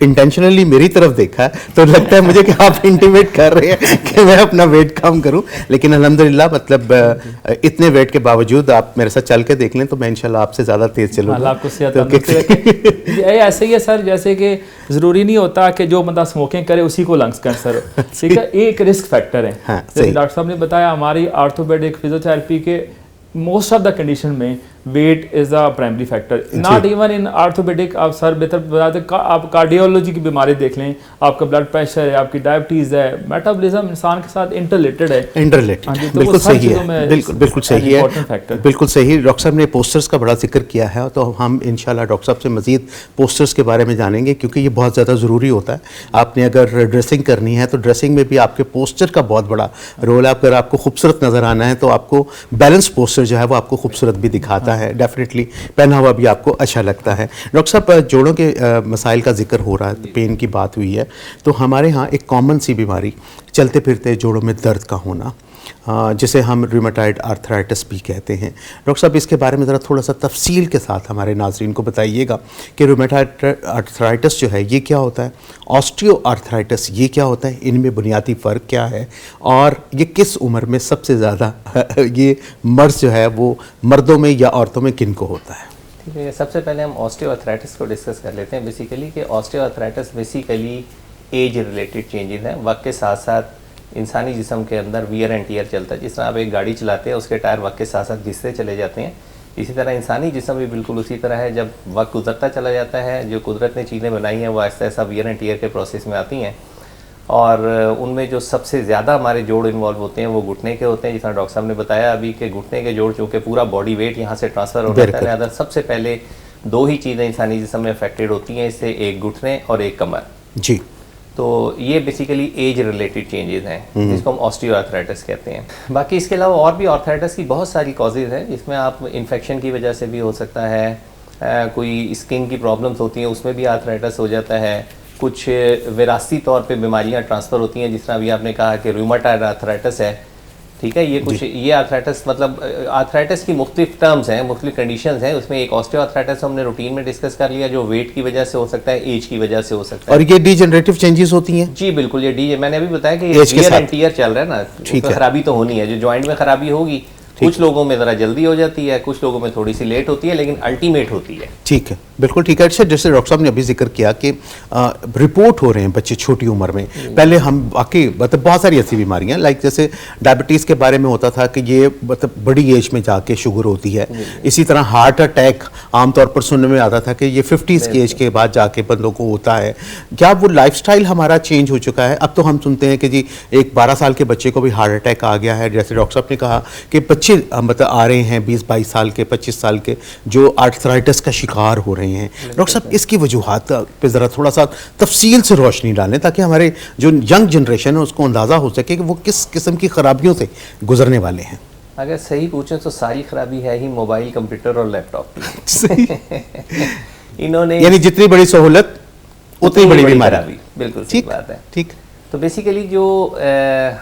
इंटेंशनली मेरी तरफ देखा है, तो लगता है मुझे कि आप इंटीमेट कर रहे हैं कि मैं अपना वेट कम करूं। लेकिन अल्हम्दुलिल्लाह, मतलब इतने वेट के बावजूद आप मेरे साथ चल के देख लें तो मैं इंशाल्लाह आपसे ज़्यादा तेज़ चलूँगा। आपको ऐसे ही है सर, जैसे कि ज़रूरी नहीं होता कि जो बंदा स्मोकिंग करे उसी को लंग्स कैंसर हो, ठीक है, एक रिस्क फैक्टर है। जैसे डॉक्टर साहब ने बताया, हमारी आर्थोपेडिक फिजियोथेरेपी के मोस्ट ऑफ द कंडीशन में weight is a primary factor, not even in orthopaedic. आप सर बेहतर बताते, आप कार्डियोलॉजी की बीमारी देख लें, आपका ब्लड प्रेशर है, आपकी डायबिटीज़ है, मेटाबॉलिज्म इंसान के साथ इंटरलेटेड है। तो बिल्कुल सही है, बिल्कुल सही है, बिल्कुल सही। डॉक्टर साहब ने पोस्टर्स का बड़ा जिक्र किया है, तो हम इंशाल्लाह डॉक्टर साहब से मज़ीद पोस्टर्स के बारे में जानेंगे, क्योंकि ये बहुत ज़्यादा ज़रूरी होता है। आपने अगर ड्रेसिंग करनी है तो ड्रेसिंग में भी आपके पोस्टर का बहुत बड़ा रोल है। अगर आपको खूबसूरत नज़र आना है तो आपको बैलेंस पोस्टर जो है वो आपको खूबसूरत भी दिखाता है, डेफिनेटली पहना हुआ भी आपको अच्छा लगता है। डॉक्टर साहब, जोड़ों के मसाइल का जिक्र हो रहा है, पेन की बात हुई है, तो हमारे यहाँ एक कॉमन सी बीमारी, चलते फिरते जोड़ों में दर्द का होना, जिसे हम रूमेटॉइड आर्थराइटिस भी कहते हैं। डॉक्टर साहब, इसके बारे में ज़रा थोड़ा सा तफसील के साथ हमारे नाज़रीन को बताइएगा कि रूमेटॉइड आर्थराइटिस जो है ये क्या होता है, ऑस्टियो आर्थराइटिस ये क्या होता है, इनमें बुनियादी फ़र्क क्या है, और ये किस उम्र में सबसे ज़्यादा ये मर्ज़ जो है वो मर्दों में या औरतों में किन को होता है? ठीक है, सबसे पहले हम ऑस्टियोआर्थराइटिस को डिस्कस कर लेते हैं। बेसिकली कि osteoarthritis basically age related changes हैं। वक्त के साथ साथ इंसानी जिस्म के अंदर वियर एंड टियर चलता है। जिस तरह आप एक गाड़ी चलाते हैं, उसके टायर वक्त के साथ साथ घिसते चले जाते हैं, इसी तरह इंसानी जिस्म भी बिल्कुल उसी तरह है। जब वक्त गुजरता चला जाता है, जो कुदरत ने चीज़ें बनाई हैं वो ऐसा ऐसा वियर एंड टियर के प्रोसेस में आती हैं, और उनमें जो सबसे ज़्यादा हमारे जोड़ इन्वॉल्व होते हैं वो घुटने के होते हैं। जिस तरह डॉक्टर साहब ने बताया अभी कि घुटने के जोड़ चूँकि पूरा बॉडी वेट यहाँ से ट्रांसफ़र हो जाता है, लिहाजा सबसे पहले दो ही चीज़ें इंसानी जिस्म में अफेक्टेड होती हैं, इससे एक घुटने और एक कमर जी। तो ये बेसिकली एज रिलेटेड चेंजेस हैं, जिसको हम ऑस्टियोआर्थराइटिस कहते हैं। बाकी इसके अलावा और भी आर्थराइटिस की बहुत सारी कॉजेज़ हैं, जिसमें आप इन्फेक्शन की वजह से भी हो सकता है, कोई स्किन की प्रॉब्लम्स होती हैं उसमें भी आर्थराइटिस हो जाता है, कुछ विरासती तौर पे बीमारियां ट्रांसफ़र होती हैं, जिस तरह अभी आपने कहा कि रूमेटॉइड आर्थराइटिस है, ठीक है। ये कुछ ये आर्थराइटिस, मतलब आर्थराइटिस की मुख्तलिफ टर्म्स हैं, मुख्तलिफ कंडीशंस हैं। उसमें एक ऑस्टियोआर्थराइटिस हमने रूटीन में डिस्कस कर लिया, जो वेट की वजह से हो सकता है, एज की वजह से हो सकता है। और ये डीजनरेटिव चेंजेस होती हैं? जी बिल्कुल, ये मैंने अभी बताया कि वियर एंड टियर चल रहा है ना, उसमें खराबी तो होनी है। जो जॉइंट में खराबी होगी, कुछ लोगों में ज़रा जल्दी हो जाती है, कुछ लोगों में थोड़ी सी लेट होती है, लेकिन अल्टीमेट होती है। ठीक है, बिल्कुल ठीक है। अच्छा, जैसे डॉक्टर साहब ने अभी जिक्र किया कि रिपोर्ट हो रहे हैं बच्चे छोटी उम्र में, पहले हम बाकी मतलब बहुत सारी ऐसी बीमारियां, लाइक जैसे डायबिटीज़ के बारे में होता था कि ये मतलब बड़ी एज में जाके शुगर होती है। इसी तरह हार्ट अटैक आमतौर पर सुनने में आता था कि ये 50s की एज के बाद जाके बंदों को होता है। क्या वो लाइफस्टाइल हमारा चेंज हो चुका है? अब तो हम सुनते हैं कि जी एक 12 साल के बच्चे को भी हार्ट अटैक आ गया है। जैसे डॉक्टर साहब ने कहा कि बच्चे मतलब आ रहे हैं 20-22 साल के, 25 साल के, जो आर्थराइटिस का शिकार हो रहे हैं। डॉक्टर साहब, इसकी वजूहात पे ज़रा थोड़ा सा तफसील से रोशनी डालें, ताकि हमारे जो यंग जनरेशन है उसको अंदाज़ा हो सके कि वो किस किस्म की ख़राबियों से गुजरने वाले हैं। अगर सही पूछें तो सारी खराबी है ही मोबाइल, कंप्यूटर और लैपटॉप की। इन्होंने यानी जितनी बड़ी सहूलत उतनी बड़ी बीमारी। खराबी। बिल्कुल सही ठीक बात है। ठीक। तो बेसिकली जो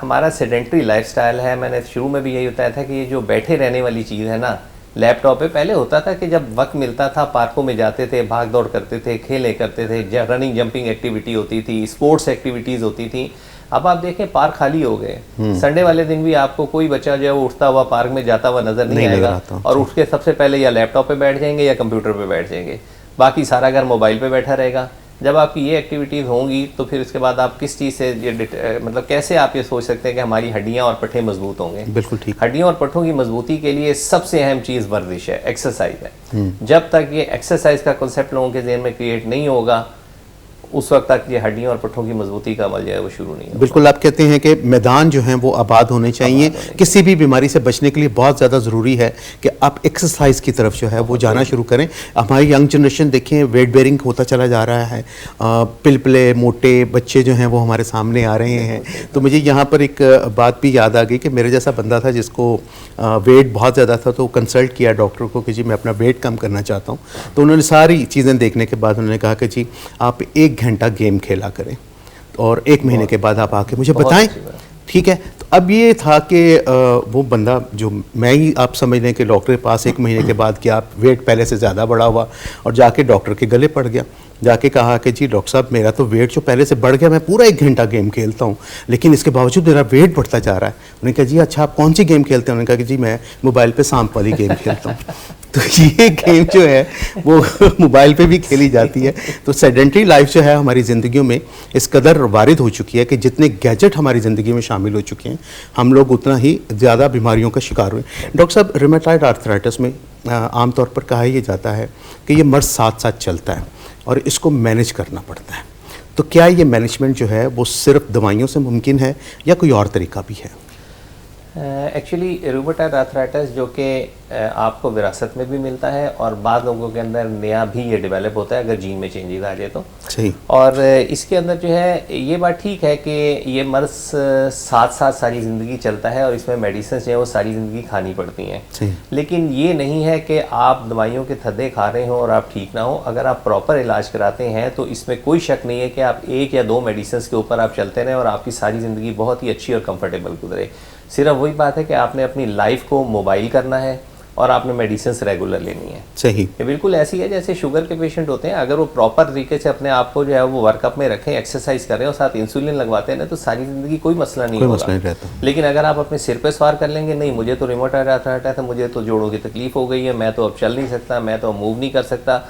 हमारा सेडेंट्री लाइफस्टाइल है, मैंने शुरू में भी यही बताया था कि ये जो बैठे रहने वाली चीज़ है ना, लैपटॉप पे पहले होता था कि जब वक्त मिलता था पार्कों में जाते थे, भाग दौड़ करते थे, खेले करते थे, रनिंग जंपिंग एक्टिविटी होती थी, स्पोर्ट्स एक्टिविटीज़ होती थी। अब आप देखें पार्क खाली हो गए। संडे वाले दिन भी आपको कोई बच्चा जो है वो उठता हुआ पार्क में जाता हुआ नजर नहीं आएगा, और उठ के सबसे पहले या लैपटॉप पे बैठ जाएंगे या कंप्यूटर पे बैठ जाएंगे, बाकी सारा घर मोबाइल पे बैठा रहेगा। जब आपकी ये एक्टिविटीज़ होंगी तो फिर उसके बाद आप किस चीज़ से ये मतलब कैसे आप ये सोच सकते हैं कि हमारी हड्डियां और पट्टे मजबूत होंगे? बिल्कुल ठीक। हड्डियों और पट्टों की मजबूती के लिए सबसे अहम चीज़ वर्जिश है, एक्सरसाइज है। जब तक ये एक्सरसाइज का कॉन्सेप्ट लोगों के ज़हन में क्रिएट नहीं होगा, उस वक्त तक ये हड्डियों और पट्टों की मजबूती का अमल जो है वो शुरू नहीं होगा। बिल्कुल, आप कहते हैं कि मैदान जो हैं वो आबाद होने चाहिए। किसी भी बीमारी से बचने के लिए बहुत ज़्यादा ज़रूरी है कि आप एक्सरसाइज की तरफ जो है वो जाना शुरू करें। हमारी यंग जनरेशन देखें वेट बेयरिंग होता चला जा रहा है, पिलपले मोटे बच्चे जो हैं वो हमारे सामने आ रहे हैं। तो मुझे यहाँ पर एक बात भी याद आ गई कि मेरे जैसा बंदा था जिसको वेट बहुत ज़्यादा था, तो कंसल्ट किया डॉक्टर को कि जी मैं अपना वेट कम करना चाहता हूँ। तो उन्होंने सारी चीज़ें देखने के बाद उन्होंने कहा कि जी आप 1 घंटा गेम खेला करें और 1 महीने के बाद आप आके मुझे बताएं। ठीक है, तो अब ये था कि वो बंदा जो मैं ही आप समझ लें कि डॉक्टर के पास 1 महीने के बाद कि आप वेट पहले से ज़्यादा बढ़ा हुआ, और जाके डॉक्टर के गले पड़ गया। जाके कहा कि जी डॉक्टर साहब मेरा तो वेट जो पहले से बढ़ गया, मैं पूरा 1 घंटा गेम खेलता हूँ लेकिन इसके बावजूद मेरा वेट बढ़ता जा रहा है। उन्होंने कहा जी अच्छा आप कौन सी गेम खेलते हैं? उन्होंने कहा कि जी मैं मोबाइल पे सांप वाली गेम खेलता हूँ। तो ये गेम जो है वो मोबाइल पे भी खेली जाती है। तो सेडेंट्री लाइफ जो है हमारी ज़िंदगियों में इस कदर वारिद हो चुकी है कि जितने गैजेट हमारी ज़िंदगी में शामिल हो चुके हैं, हम लोग उतना ही ज़्यादा बीमारियों का शिकार हुए। डॉक्टर साहब, रूमेटॉइड आर्थराइटिस में आमतौर पर कहा यह जाता है कि ये मर्ज साथ साथ चलता है और इसको मैनेज करना पड़ता है। तो क्या ये मैनेजमेंट जो है वो सिर्फ दवाइयों से मुमकिन है या कोई और तरीका भी है? एक्चुअली रूमेटॉइड आर्थराइटिस जो कि आपको विरासत में भी मिलता है और बाद लोगों के अंदर नया भी ये डेवलप होता है अगर जीन में चेंजेस आ जाए तो। सही। और इसके अंदर जो है ये बात ठीक है कि ये मर्ज साथ साथ सारी ज़िंदगी चलता है और इसमें मेडिसिन जो है वो सारी ज़िंदगी खानी पड़ती हैं। लेकिन ये नहीं है कि आप दवाइयों के थद्दे खा रहे हो और आप ठीक ना हो। अगर आप प्रॉपर इलाज कराते हैं तो इसमें कोई शक नहीं है कि आप 1 या 2 मेडिसिन के ऊपर आप चलते रहें और आपकी सारी ज़िंदगी बहुत ही अच्छी और कंफर्टेबल गुजरे। सिर्फ वही बात है कि आपने अपनी लाइफ को मोबाइल करना है और आपने मेडिसिन रेगुलर लेनी है। सही। ये बिल्कुल ऐसी है जैसे शुगर के पेशेंट होते हैं, अगर वो प्रॉपर तरीके से अपने आप को जो है वो वर्कअप में रखें, एक्सरसाइज करें और साथ इंसुलिन लगवाते हैं ना, तो सारी ज़िंदगी कोई मसला नहीं होगा। लेकिन अगर आप अपने सिर पे सवार कर लेंगे, नहीं मुझे तो रूमेटॉइड आर्थराइटिस है, मुझे तो जोड़ों की तकलीफ हो गई है, मैं तो अब चल नहीं सकता, मैं तो मूव नहीं कर सकता,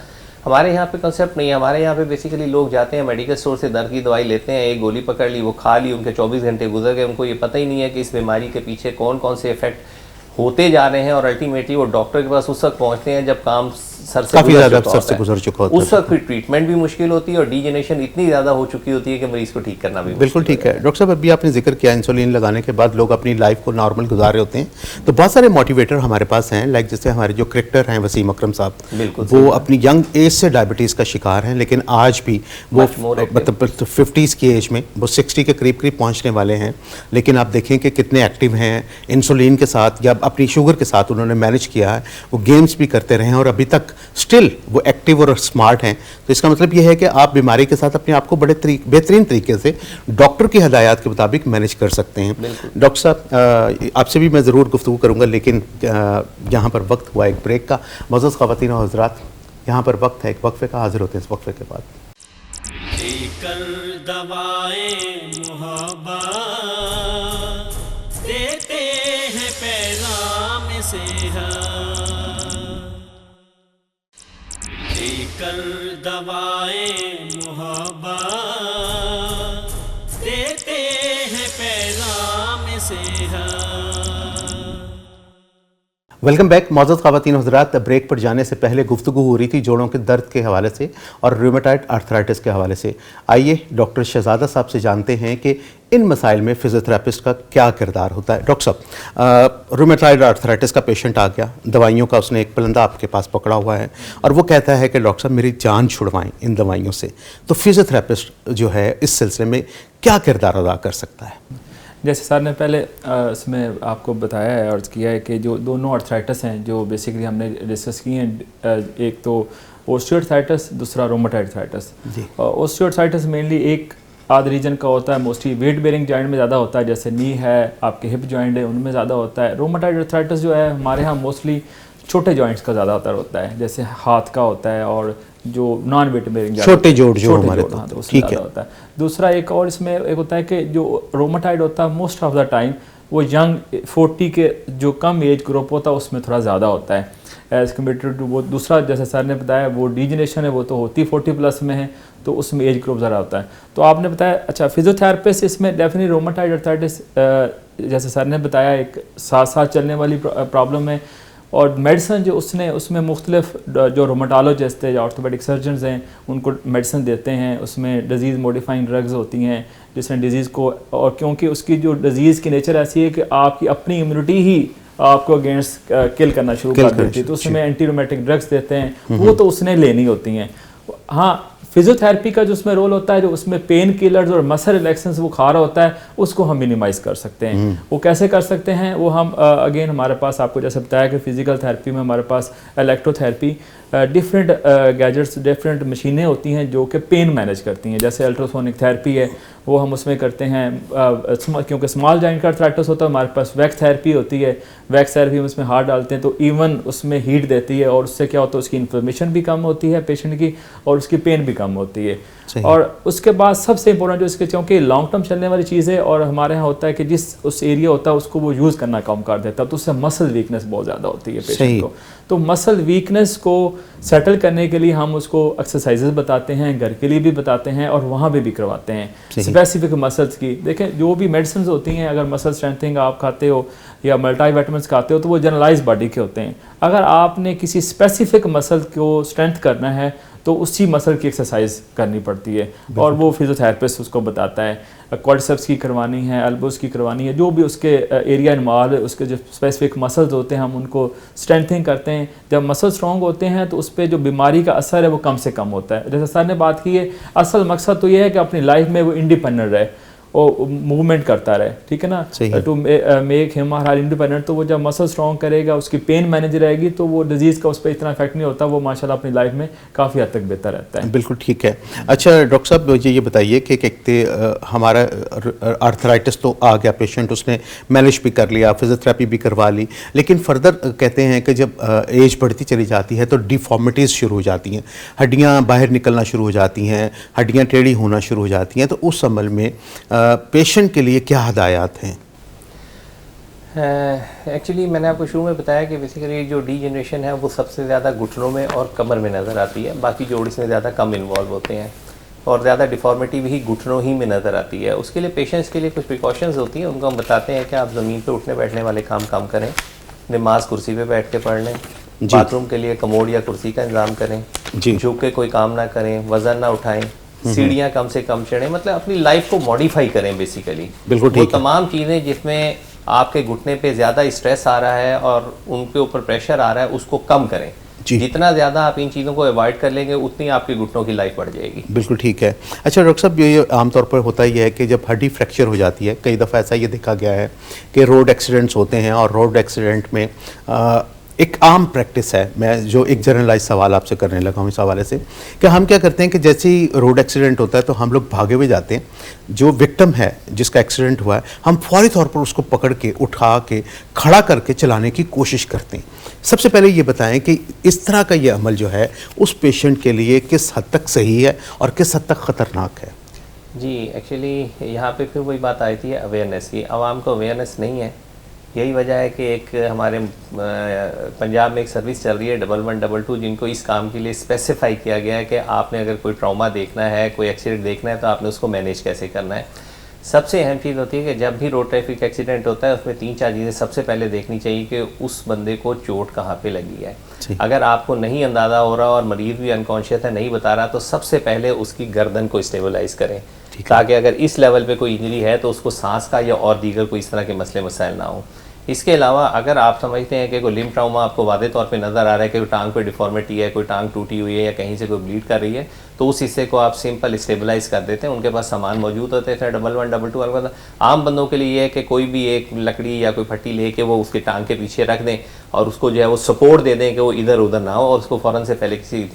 हमारे यहाँ पे कंसेप्ट नहीं है। हमारे यहाँ पे बेसिकली लोग जाते हैं मेडिकल स्टोर से दर्द की दवाई लेते हैं, एक गोली पकड़ ली, वो खा ली, उनके 24 घंटे गुजर गए, उनको ये पता ही नहीं है कि इस बीमारी के पीछे कौन कौन से इफेक्ट होते जा रहे हैं और अल्टीमेटली वो डॉक्टर के पास उस वक्त पहुँचते हैं जब काम सर से गुजर चुका होता है। उस वक्त फिर ट्रीटमेंट भी मुश्किल होती है और डीजेनरेशन इतनी ज़्यादा हो चुकी होती है कि मरीज को ठीक करना भी बिल्कुल ठीक है। डॉक्टर साहब, अभी आपने जिक्र किया इंसुलिन लगाने के बाद लोग अपनी लाइफ को नॉर्मल गुजार रहे होते हैं, तो बहुत सारे मोटिवेटर हमारे पास हैं, लाइक जैसे हमारे जो क्रिकेटर हैं वसीम अकरम साहब, वो अपनी यंग एज से डायबिटीज़ का शिकार हैं, लेकिन आज भी वो मतलब 50s की एज में वो 60 के करीब करीब पहुँचने वाले हैं, लेकिन आप देखें कि कितने एक्टिव हैं। इंसुलिन के साथ या अपनी शुगर के साथ उन्होंने मैनेज किया है, वो गेम्स भी करते रहे हैं और अभी तक स्टिल वो एक्टिव और स्मार्ट हैं। तो इसका मतलब ये है कि आप बीमारी के साथ अपने आप को बड़े बेहतरीन तरीके से डॉक्टर की हदायत के मुताबिक मैनेज कर सकते हैं। डॉक्टर साहब, आपसे भी मैं ज़रूर गुफ्तगू करूँगा, लेकिन यहाँ पर वक्त हुआ एक ब्रेक का। मौजूद ख़वातीन और हज़रात, यहाँ पर वक्त है एक वक्फे का, हाजिर होते हैं इस वक्फे के बाद। दवाएं मोहब्बत देते हैं पैगाम सेहत, लेकर दवाएं मोहब्बत देते हैं पैगाम सेहत। Welcome back. मौजूद ख़वातीन हज़रात, ब्रेक पर जाने से पहले गुफ्तगू हो रही थी जोड़ों के दर्द के हवाले से और रूमेटॉइड आर्थराइटिस के हवाले से। आइए डॉक्टर शहजादा साहब से जानते हैं कि इन मसाइल में फिजियोथेरेपिस्ट का क्या किरदार होता है। डॉक्टर साहब, रूमेटॉइड आर्थराइटिस का पेशेंट आ गया, दवाइयों का उसने एक पलंदा आपके पास पकड़ा हुआ है और वो कहता है कि डॉक्टर साहब मेरी जान छुड़वाएं इन दवाइयों से, तो फिजियोथेरेपिस्ट जो है इस सिलसिले में क्या किरदार अदा कर सकता है? जैसे सर ने पहले इसमें आपको बताया है, अर्ज किया है कि जो दोनों अर्थराइटिस हैं जो बेसिकली हमने डिस्कस की हैं, एक तो ओस्टियोआर्थराइटिस, दूसरा रोमेटॉइड अर्थराइटिस। ओस्टियोआर्थराइटिस मेनली एक आध रीजन का होता है, मोस्टली वेट बेयरिंग जॉइंट में ज़्यादा होता है, जैसे नी है, आपके हिप जॉइंट है, उनमें ज़्यादा होता है। रोमेटॉइड अर्थराइटिस जो है हमारे यहाँ मोस्टली छोटे जॉइंट्स का ज़्यादातर होता है, जैसे हाथ का होता है और जो नॉन वेट बेयरिंग छोटे जोड़ जो हमारे हाँ, तो उसमें ज़्यादा होता है। दूसरा एक और इसमें एक होता है कि जो रोमेटॉइड होता है मोस्ट ऑफ द टाइम वो यंग 40 के जो कम एज ग्रुप होता है उसमें थोड़ा ज़्यादा होता है एज़ कम्पेयर टू वो दूसरा, जैसे सर ने बताया वो डीजनरेशन है वो तो होती 40 प्लस में है, तो उसमें एज ग्रुप ज़रा होता है। तो आपने बताया अच्छा फिजियोथेरेपिस्ट इसमें डेफिनेटली रोमेटॉइड अर्थराइटिस जैसे सर ने बताया एक साथ साथ चलने वाली प्रॉब्लम है, और मेडिसन जो उसमें मुख्तलिफ जो रोमेटोलॉजिस्ट थे, ऑर्थोपेडिक सर्जन्स हैं, उनको मेडिसन देते हैं, उसमें डिजीज़ मॉडिफाइंग ड्रग्स होती हैं जिसमें डिजीज़ को, और क्योंकि उसकी जो डिजीज़ की नेचर ऐसी है कि आपकी अपनी इम्यूनिटी ही आपको अगेंस्ट किल करना शुरू कर देती है, तो उसमें एंटी रोमेटिक ड्रग्स देते हैं, वो तो उसने लेनी होती हैं। हाँ, फिजियोथेरेपी का जो उसमें रोल होता है, जो उसमें पेन किलर्स और मसल रिलैक्सेंस वो खा रहा होता है, उसको हम मिनिमाइज़ कर सकते हैं। वो कैसे कर सकते हैं, वो हम अगेन हमारे पास आपको जैसे बताया कि फिजिकल थेरेपी में हमारे पास इलेक्ट्रोथेरेपी डिफरेंट गैजेट्स, डिफरेंट मशीनें होती हैं जो कि पेन मैनेज करती हैं, जैसे अल्ट्रासोनिक थेरेपी है वो हम उसमें करते हैं, क्योंकि स्मॉल जॉइंट का अर्थराइटिस होता है हमारे पास वैक्स थेरेपी होती है, वैक्स थेरेपी हम उसमें हाथ डालते हैं तो इवन उसमें हीट देती है, और उससे क्या होता है उसकी इन्फ्लेमेशन भी कम होती है पेशेंट की, और उसकी पेन भी कम होती है। और उसके बाद सबसे इंपॉर्टेंट जो इसके, क्योंकि लॉन्ग टर्म चलने वाली चीज़ है, और हमारे यहाँ होता है कि जिस उस एरिया होता है उसको वो यूज़ करना कम कर देता है, तो उससे मसल वीकनेस बहुत ज़्यादा होती है पेशेंट को। तो मसल वीकनेस को सेटल करने के लिए हम उसको एक्सरसाइजेज बताते हैं, घर के लिए भी बताते हैं, और वहाँ पे भी करवाते हैं स्पेसिफिक मसल्स की। देखें जो भी मेडिसिन होती हैं, अगर मसल स्ट्रेंथनिंग आप खाते हो या मल्टीविटामिन्स खाते हो तो वो जनरलाइज बॉडी के होते हैं। अगर आपने किसी स्पेसिफिक मसल को स्ट्रेंथ करना है तो उसी मसल की एक्सरसाइज करनी पड़ती है, और वो फिजियोथेरेपिस्ट उसको बताता है, क्वाड्रिसेप्स की करवानी है, एल्बोस की करवानी है, जो भी उसके एरिया इन्वॉल्व है, उसके जो स्पेसिफिक मसल्स होते हैं हम उनको स्ट्रेंथनिंग करते हैं। जब मसल स्ट्रॉन्ग होते हैं तो उस पर जो बीमारी का असर है वो कम से कम होता है। जैसे सर ने बात की है, असल मकसद तो ये है कि अपनी लाइफ में वो इंडिपेंडेंट रहे और मूवमेंट करता रहे, ठीक है ना, टू मेक हिम और हर इंडिपेंडेंट। तो वो जब मसल स्ट्रॉन्ग करेगा, उसकी पेन मैनेज रहेगी, तो वो डिजीज़ का उस पर इतना इफेक्ट नहीं होता, वो माशाल्लाह अपनी लाइफ में काफ़ी हद तक बेहतर रहता है। बिल्कुल ठीक है। अच्छा डॉक्टर साहब मुझे ये बताइए कि हमारा आर्थराइटिस तो आ गया पेशेंट, उसने मैनेज भी कर लिया, फिजियोथेरेपी भी करवा ली, लेकिन फर्दर कहते हैं कि जब एज बढ़ती चली जाती है तो डिफॉर्मिटीज़ शुरू हो जाती हैं, हड्डियाँ बाहर निकलना शुरू हो जाती हैं, हड्डियाँ टेढ़ी होना शुरू हो जाती हैं, तो उस अमल में पेशेंट के लिए क्या हदायत हैं? एक्चुअली मैंने आपको शुरू में बताया कि बेसिकली जो डीजनरेशन है वो सबसे ज़्यादा घुटनों में और कमर में नज़र आती है, बाकी जोड़ इसमें ज़्यादा कम इन्वॉल्व होते हैं, और ज़्यादा डिफॉर्मिटी भी घुटनों ही में नज़र आती है। उसके लिए पेशेंट्स के लिए कुछ प्रिकॉशंस होती हैं, उनको हम बताते हैं कि आप ज़मीन पे उठने बैठने वाले काम कम करें, नमाज कुर्सी पे बैठ के पढ़ लें, बाथरूम के लिए कमोड या कुर्सी का इंतज़ाम करें, झुक के कोई काम ना करें, वज़न ना उठाएं, सीढ़ियाँ कम से कम चढ़ें, मतलब अपनी लाइफ को मॉडिफाई करें बेसिकली। बिल्कुल ठीक है। वो तमाम चीज़ें जिसमें आपके घुटने पे ज़्यादा स्ट्रेस आ रहा है और उनके ऊपर प्रेशर आ रहा है उसको कम करें। जितना ज़्यादा आप इन चीज़ों को अवॉइड कर लेंगे उतनी आपके घुटनों की लाइफ बढ़ जाएगी। बिल्कुल ठीक है। अच्छा डॉक्टर साहब ये आमतौर पर होता ही है कि जब हड्डी फ्रैक्चर हो जाती है, कई दफ़ा ऐसा ये देखा गया है कि रोड एक्सीडेंट्स होते हैं, और रोड एक्सीडेंट में एक आम प्रैक्टिस है, मैं जो एक जनरलाइज सवाल आपसे करने लगा हूँ इस हवाले से, कि हम क्या करते हैं कि जैसे ही रोड एक्सीडेंट होता है तो हम लोग भागे हुए जाते हैं, जो विक्टिम है जिसका एक्सीडेंट हुआ है हम फौरी तौर पर उसको पकड़ के उठा के खड़ा करके चलाने की कोशिश करते हैं। सबसे पहले ये बताएं कि इस तरह का ये अमल जो है उस पेशेंट के लिए किस हद तक सही है और किस हद तक ख़तरनाक है? जी एक्चुअली यहाँ पे फिर वही बात आई थी अवेयरनेस की। आवाम को अवेयरनेस नहीं है, यही वजह है कि एक हमारे पंजाब में एक सर्विस चल रही है 1112 जिनको इस काम के लिए स्पेसिफाई किया गया है कि आपने अगर कोई ट्रॉमा देखना है, कोई एक्सीडेंट देखना है तो आपने उसको मैनेज कैसे करना है। सबसे अहम चीज़ होती है कि जब भी रोड ट्रैफिक एक्सीडेंट होता है उसमें 3-4 चीज़ें सबसे पहले देखनी चाहिए कि उस बंदे को चोट कहाँ पे लगी है। अगर आपको नहीं अंदाज़ा हो रहा और मरीज़ भी अनकॉन्शियस है, नहीं बता रहा, तो सबसे पहले उसकी गर्दन को स्टेबलाइज करें, ताकि अगर इस लेवल पे कोई इंजरी है तो उसको सांस का या और दीगर कोई इस तरह के मसले मसाइल ना हो। इसके अलावा अगर आप समझते हैं कि कोई लिम्फ ट्राउमा आपको वादे तौर पे नज़र आ रहा है कि कोई टांग पे डिफॉर्मिटी है, कोई टांग टूटी हुई है या कहीं से कोई ब्लीड कर रही है, तो उस हिस्से को आप सिंपल स्टेबलाइज कर देते हैं। उनके पास सामान मौजूद होते हैं, 11 12 अलग। आम बंदों के लिए ये है कि कोई भी एक लकड़ी या कोई फट्टी लेके वो उसके टांग के पीछे रख दें और उसको जो है वो सपोर्ट दे दें कि वो इधर उधर ना हो, और उसको फ़ौरन से पहले किसी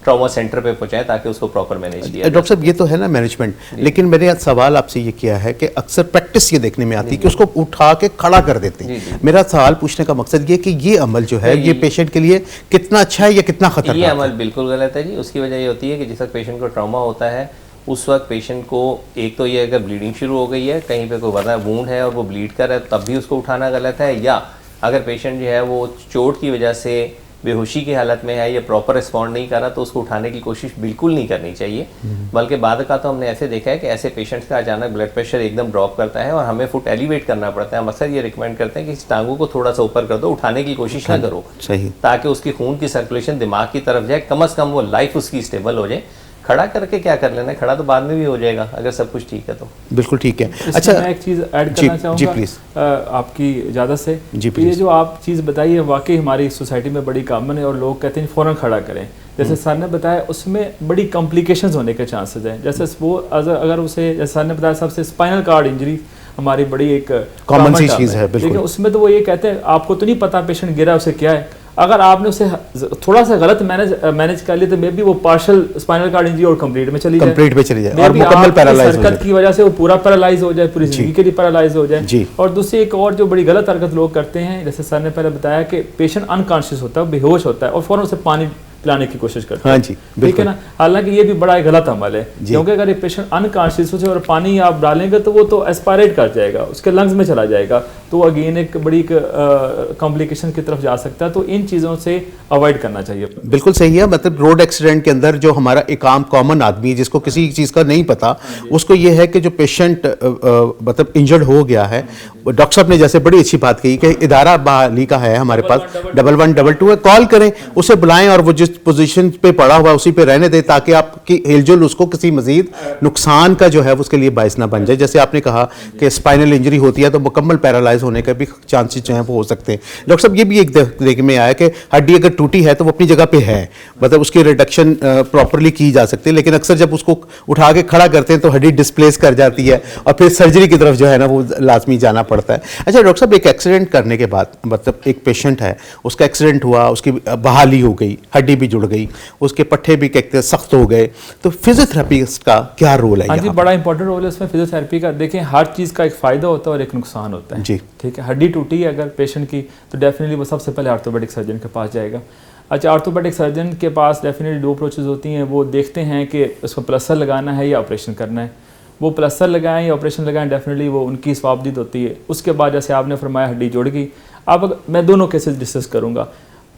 ट्रॉमा सेंटर पे पहुंचाएं ताकि उसको प्रॉपर मैनेज किया जाए। डॉक्टर साहब ये तो है ना मैनेजमेंट, लेकिन मैंने आज सवाल आपसे ये किया है कि अक्सर प्रैक्टिस ये देखने में आती है कि उसको उठा के खड़ा कर देते हैं। मेरा सवाल पूछने का मकसद ये कि ये अमल जो है ये पेशेंट के लिए कितना अच्छा है या कितना खतरनाक है? ये अमल बिल्कुल गलत है जी। उसकी वजह ये होती है कि जिस वक्त पेशेंट को ट्रॉमा होता है उस वक्त पेशेंट को एक तो ये अगर ब्लीडिंग शुरू हो गई है, कहीं पे कोई वजह वूंड है और वो ब्लीड कर रहा है, तब भी उसको उठाना गलत है। या अगर पेशेंट जो है वो चोट की वजह से बेहोशी की हालत में है या प्रॉपर रिस्पॉन्ड नहीं कर रहा, तो उसको उठाने की कोशिश बिल्कुल नहीं करनी चाहिए। बल्कि बाद का तो हमने ऐसे देखा है कि ऐसे पेशेंट्स का अचानक ब्लड प्रेशर एकदम ड्रॉप करता है और हमें फुट एलिवेट करना पड़ता है। हम अक्सर ये रिकमेंड करते हैं कि इस टांगों को थोड़ा सा ऊपर कर दो, उठाने की कोशिश ना करो, सही, ताकि उसकी खून की सर्कुलेशन दिमाग की तरफ जाए, कम से कम वो लाइफ उसकी स्टेबल हो जाए। खड़ा करके क्या कर लेना है, खड़ा तो बाद में भी हो जाएगा अगर सब कुछ ठीक है तो। बिल्कुल ठीक है। अच्छा, मैं एक चीज़ ऐड करना चाहूँगा जी प्लीज़, आपकी इजाज़त से। जी ये जो आप चीज़ बताई है वाकई हमारी सोसाइटी में बड़ी कॉमन है और लोग कहते हैं फ़ौरन खड़ा करें। जैसे सर ने बताया उसमें बड़ी कॉम्प्लिकेशंस होने के चांसेस हैं। जैसे वो अगर उसे, जैसे सर ने बताया, सबसे स्पाइनल कार्ड इंजरी हमारी बड़ी एक कॉमन सी चीज़ है। लेकिन उसमें तो वो ये कहते हैं आपको तो नहीं पता पेशेंट गिरा उसे क्या है, अगर आपने उसे थोड़ा सा गलत मैनेज कर लिया तो मे बी वो पार्शियल स्पाइनल कार्ड इंजरी और कंप्लीट में चली जाए और मुकम्मल पैरालाइज हरकत की वजह से वो पूरा पैरालाइज हो जाए, पूरी जिंदगी के लिए पैरालाइज हो जाए। और दूसरी एक और जो बड़ी गलत हरकत लोग करते हैं, जैसे सर ने पहले बताया कि पेशेंट अनकॉन्शियस होता है, बेहोश होता है और फौरन उसे पानी पिलाने की कोशिश करते हैं। हाँ जी, ठीक है ना। हालांकि ये भी बड़ा गलत अमल है, क्योंकि अगर ये पेशेंट अनकॉन्शियस हो और पानी आप डालेंगे तो वो तो एस्पायरेट कर जाएगा, उसके लंग्स में चला जाएगा, तो अगेन एक बड़ी कॉम्प्लिकेशन की तरफ जा सकता है। तो इन चीज़ों से अवॉइड करना चाहिए। बिल्कुल सही है। मतलब रोड एक्सीडेंट के अंदर जो हमारा एक आम कॉमन आदमी है जिसको किसी चीज़ का नहीं पता, उसको ये है कि जो पेशेंट मतलब इंजर्ड हो गया है, डॉक्टर साहब ने जैसे बड़ी अच्छी बात कही कि इदारा बहाली का है हमारे पास 1112 है, कॉल करें, उसे बुलाएं और वो जिस पोजीशन पे पड़ा हुआ है उसी पे रहने दें, ताकि आपकी हिलजुल उसको किसी मजीद नुकसान का जो है उसके लिए बायस ना बन जाए। जैसे आपने कहा कि स्पाइनल इंजरी होती है तो मुकम्मल पैरालाइज होने का भी चांसेस जो हैं वो हो सकते हैं। डॉक्टर साहब ये भी एक देखने में आया कि हड्डी अगर टूटी है तो वो अपनी जगह पे है, मतलब उसकी रिडक्शन प्रॉपरली की जा सकती है, लेकिन अक्सर जब उसको उठा के खड़ा करते हैं तो हड्डी डिस्प्लेस कर जाती है और फिर सर्जरी की तरफ जो है ना वो लाजमी जाना पड़ता है। अच्छा डॉक्टर साहब, एक एक्सीडेंट करने के बाद, मतलब एक पेशेंट है, उसका एक्सीडेंट हुआ, उसकी बहाली हो गई, हड्डी भी जुड़ गई, उसके पट्टे भी कहते हैं सख्त हो गए, तो फिजियोथेरेपिस्ट का क्या रोल है? हाँ जी, बड़ा इंपॉर्टेंट रोल है इसमें फिजियोथेरेपी का। देखें, हर चीज़ का एक फ़ायदा होता है और एक नुकसान होता है जी। ठीक है, हड्डी टूटी है अगर पेशेंट की तो डेफिनेटली वो सबसे पहले ऑर्थोपेडिक सर्जन के पास जाएगा। अच्छा, ऑर्थोपेडिक सर्जन के पास डेफिनेटली दो अप्रोचेस होती हैं। वो देखते हैं कि उसको प्लास्टर लगाना है या ऑपरेशन करना है। वो प्लास्टर लगाएं या ऑपरेशन लगाएं, डेफिनेटली वो उनकी स्वाबदीद होती है। उसके बाद जैसे आपने फरमाया हड्डी जुड़ गई, अब मैं दोनों केसेस डिस्कस करूँगा।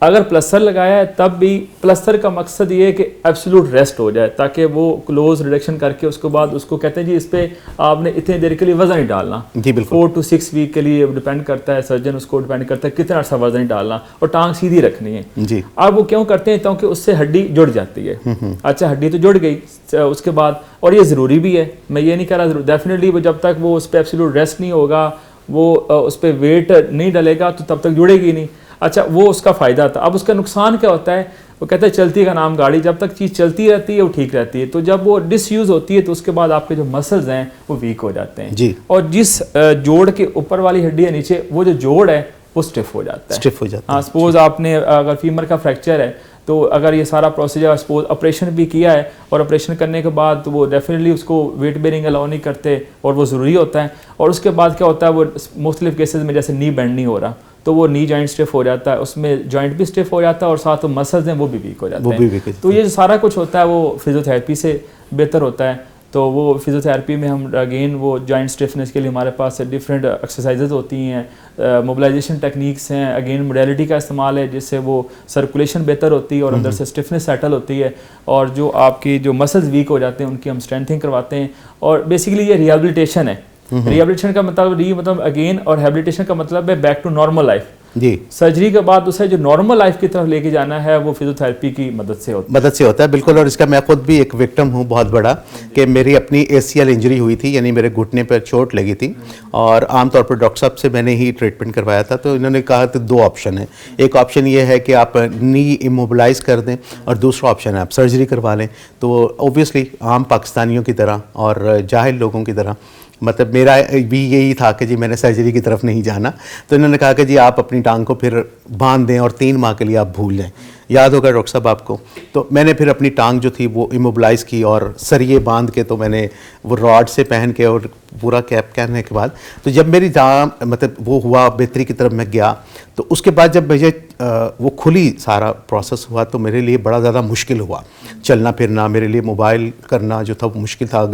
अगर प्लास्टर लगाया है तब भी प्लास्टर का मकसद ये है कि एब्सोल्यूट रेस्ट हो जाए, ताकि वो क्लोज रिडक्शन करके उसके बाद उसको कहते हैं जी इस पर आपने इतनी देर के लिए वजन नहीं डालना जी। बिल्कुल 4 to 6 वीक के लिए डिपेंड करता है, सर्जन उसको डिपेंड करता है कितना अर्सा वजन नहीं डालना, और टांग सीधी रखनी है जी। अब वो क्यों करते हैं? क्योंकि उससे हड्डी जुड़ जाती है। अच्छा, हड्डी तो जुड़ गई उसके बाद, और ये ज़रूरी भी है, मैं ये नहीं कह रहा, डेफिनेटली वो जब तक वो उस पर एब्सोल्यूट रेस्ट नहीं होगा, वो उस पर वेट नहीं डलेगा तो तब तक जुड़ेगी नहीं। अच्छा, वो उसका फ़ायदा था। अब उसका नुकसान क्या होता है? वो कहते हैं चलती का नाम गाड़ी, जब तक चीज़ चलती रहती है वो ठीक रहती है, तो जब वो डिसयूज़ होती है तो उसके बाद आपके जो मसल्स हैं वो वीक हो जाते हैं जी। और जिस जोड़ के ऊपर वाली हड्डी है नीचे, वो जो जोड़ है वो स्टिफ हो जाता है। स्टिफ हो जाता है। हाँ, सपोज आपने अगर फीमर का फ्रैक्चर है तो अगर ये सारा प्रोसीजर सपोज ऑपरेशन भी किया है और ऑपरेशन करने के बाद तो वो डेफिनेटली उसको वेट बेरिंग अलाउ नहीं करते और वो ज़रूरी होता है। और उसके बाद क्या होता है, वो मुख्तलिफ केसेस में जैसे नी बेंड नहीं हो रहा तो वो नी जॉइंट स्टिफ हो जाता है, उसमें जॉइंट भी स्टिफ हो जाता है और साथ मसल्स हैं वो भी वीक हो जाते हैं। तो ये जो सारा कुछ होता है वो फिजियोथेरेपी से बेहतर होता है। तो वो फिजियोथेरेपी में हम अगेन वो जॉइंट स्टिफनेस के लिए हमारे पास डिफरेंट एक्सरसाइजेज होती हैं, मोबिलाइजेशन टेक्निक्स हैं, अगेन मोडेलिटी का इस्तेमाल है जिससे वो सर्कुलेशन बेहतर होती है और अंदर से स्टिफनेस सेटल होती है, और जो आपकी जो मसल्स वीक हो जाते हैं उनकी हम स्ट्रेंथिंग करवाते हैं। और बेसिकली ये रिहेबिलिटेशन है। रिहेबिलिटेशन का मतलब अगेन, और हैबिलिटेशन का मतलब है बैक टू नॉर्मल लाइफ। जी। सर्जरी के बाद उसे जो नॉर्मल लाइफ की तरफ लेके जाना है वो फिजियोथेरेपी की मदद से होता है, बिल्कुल। और इसका मैं खुद भी एक विक्टिम हूँ बहुत बड़ा, कि मेरी अपनी ACL इंजरी हुई थी, यानी मेरे घुटने पर चोट लगी थी, और आमतौर पर डॉक्टर साहब से मैंने ही ट्रीटमेंट करवाया था। तो इन्होंने कहा तो 2 ऑप्शन है, एक ऑप्शन ये है कि आप नी इमोबिलाइज कर दें, और दूसरा ऑप्शन है आप सर्जरी करवा लें। तो ओब्वियसली आम पाकिस्तानियों की तरह और जाहिल लोगों की तरह मतलब मेरा भी यही था कि जी मैंने सर्जरी की तरफ नहीं जाना। तो इन्होंने कहा कि जी आप अपनी टांग को फिर बांध दें और 3 माह के लिए आप भूल जाएं। याद होगा डॉक्टर साहब आपको। तो मैंने फिर अपनी टांग जो थी वो इमोबिलाइज़ की और सरिये बांध के, तो मैंने वो रॉड से पहन के और पूरा कैप पहनने के बाद, तो जब मेरी जान मतलब वो हुआ बेहतरी की तरफ मैं गया, तो उसके बाद जब मुझे वो खुली सारा प्रोसेस हुआ, तो मेरे लिए बड़ा ज़्यादा मुश्किल हुआ चलना फिरना, मेरे लिए मोबाइल करना जो था वो मुश्किल था,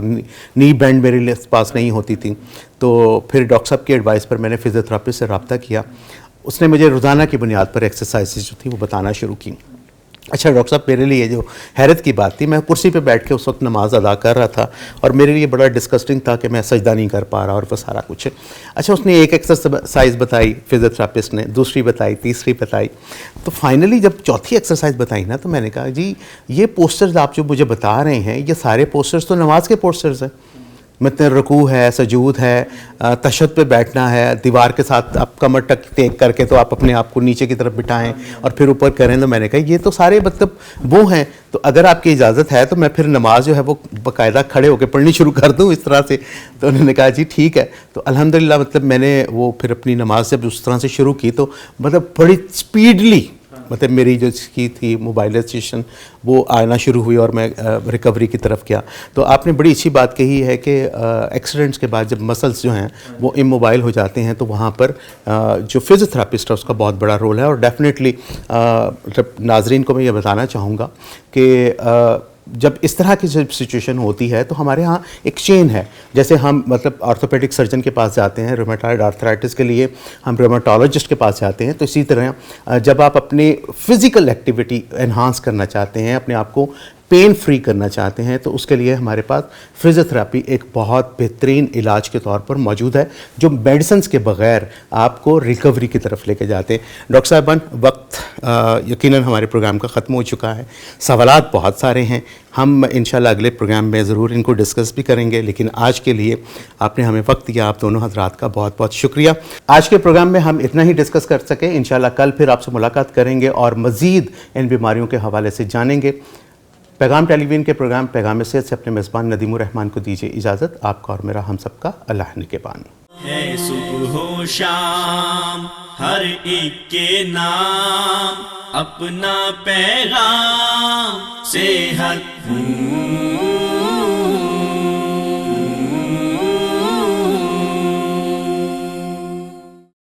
नी बैंड मेरे लिए पास नहीं होती थी। तो फिर डॉक्टर साहब की एडवाइस पर मैंने फिजियोथेरेपिस्ट से रब्ता किया। उसने मुझे रोज़ाना की बुनियाद पर एक्सरसाइजेज जो थी वो बताना शुरू की। अच्छा डॉक्टर साहब, मेरे लिए जो हैरत की बात थी, मैं कुर्सी पे बैठ के उस वक्त नमाज अदा कर रहा था, और मेरे लिए बड़ा डिस्कस्टिंग था कि मैं सजदा नहीं कर पा रहा और वो सारा कुछ। अच्छा, उसने एक एक्सरसाइज बताई फिजियोथेरेपिस्ट ने, दूसरी बताई, तीसरी बताई, तो फाइनली जब चौथी एक्सरसाइज बताई ना, तो मैंने कहा जी ये पोस्टर्स आप जो मुझे बता रहे हैं, ये सारे पोस्टर्स तो नमाज के पोस्टर्स हैं। मतलब रुकू है, सजूद है, तशहद पे बैठना है, दीवार के साथ आप कमर टेक करके तो आप अपने आप को नीचे की तरफ बिठाएं और फिर ऊपर करें। तो मैंने कहा ये तो सारे मतलब वो हैं, तो अगर आपकी इजाज़त है तो मैं फिर नमाज जो है वो बाकायदा खड़े होकर पढ़नी शुरू कर दूं इस तरह से। तो उन्होंने कहा जी ठीक है। तो अल्हम्दुलिल्लाह मतलब मैंने वो फिर अपनी नमाज जब उस तरह से शुरू की, तो मतलब बड़ी स्पीडली मतलब मेरी जो इसकी थी मोबाइलाइजेशन वो आना शुरू हुई और मैं रिकवरी की तरफ गया। तो आपने बड़ी अच्छी बात कही है कि एक्सीडेंट्स के बाद जब मसल्स जो हैं वो इमोबाइल हो जाते हैं, तो वहाँ पर जो फिजियोथेरेपिस्ट है उसका बहुत बड़ा रोल है। और डेफिनेटली नाजरीन को मैं ये बताना चाहूँगा कि जब इस तरह की जब सिचुएशन होती है, तो हमारे यहाँ एक चेन है। जैसे हम मतलब ऑर्थोपेडिक सर्जन के पास जाते हैं रूमेटॉइड आर्थराइटिस के लिए, हम रूमेटोलॉजिस्ट के पास जाते हैं। तो इसी तरह जब आप अपनी फ़िज़िकल एक्टिविटी एनहांस करना चाहते हैं, अपने आप को पेन फ्री करना चाहते हैं, तो उसके लिए हमारे पास फिजियोथेरेपी एक बहुत बेहतरीन इलाज के तौर पर मौजूद है, जो मेडिसिन्स के बग़ैर आपको रिकवरी की तरफ लेके जाते हैं। डॉक्टर साहबान, वक्त यकीनन हमारे प्रोग्राम का ख़त्म हो चुका है। सवालात बहुत सारे हैं, हम इंशाल्लाह अगले प्रोग्राम में ज़रूर इनको डिस्कस भी करेंगे, लेकिन आज के लिए आपने हमें वक्त दिया, आप दोनों हज़रात का बहुत बहुत शुक्रिया। आज के प्रोग्राम में हम इतना ही डिस्कस कर सके। इंशाल्लाह कल फिर आपसे मुलाकात करेंगे और मज़ीद इन बीमारियों के हवाले से जानेंगे। पैगाम टेलीविज़न के प्रोग्राम पैगाम सेहत से अपने मेज़बान नदीमुर रहमान को दीजिए इजाज़त। आपका और मेरा हम सबका अल्लाह निगहबान। है सुबह हो शाम हर एक के नाम अपना पैगाम सेहत।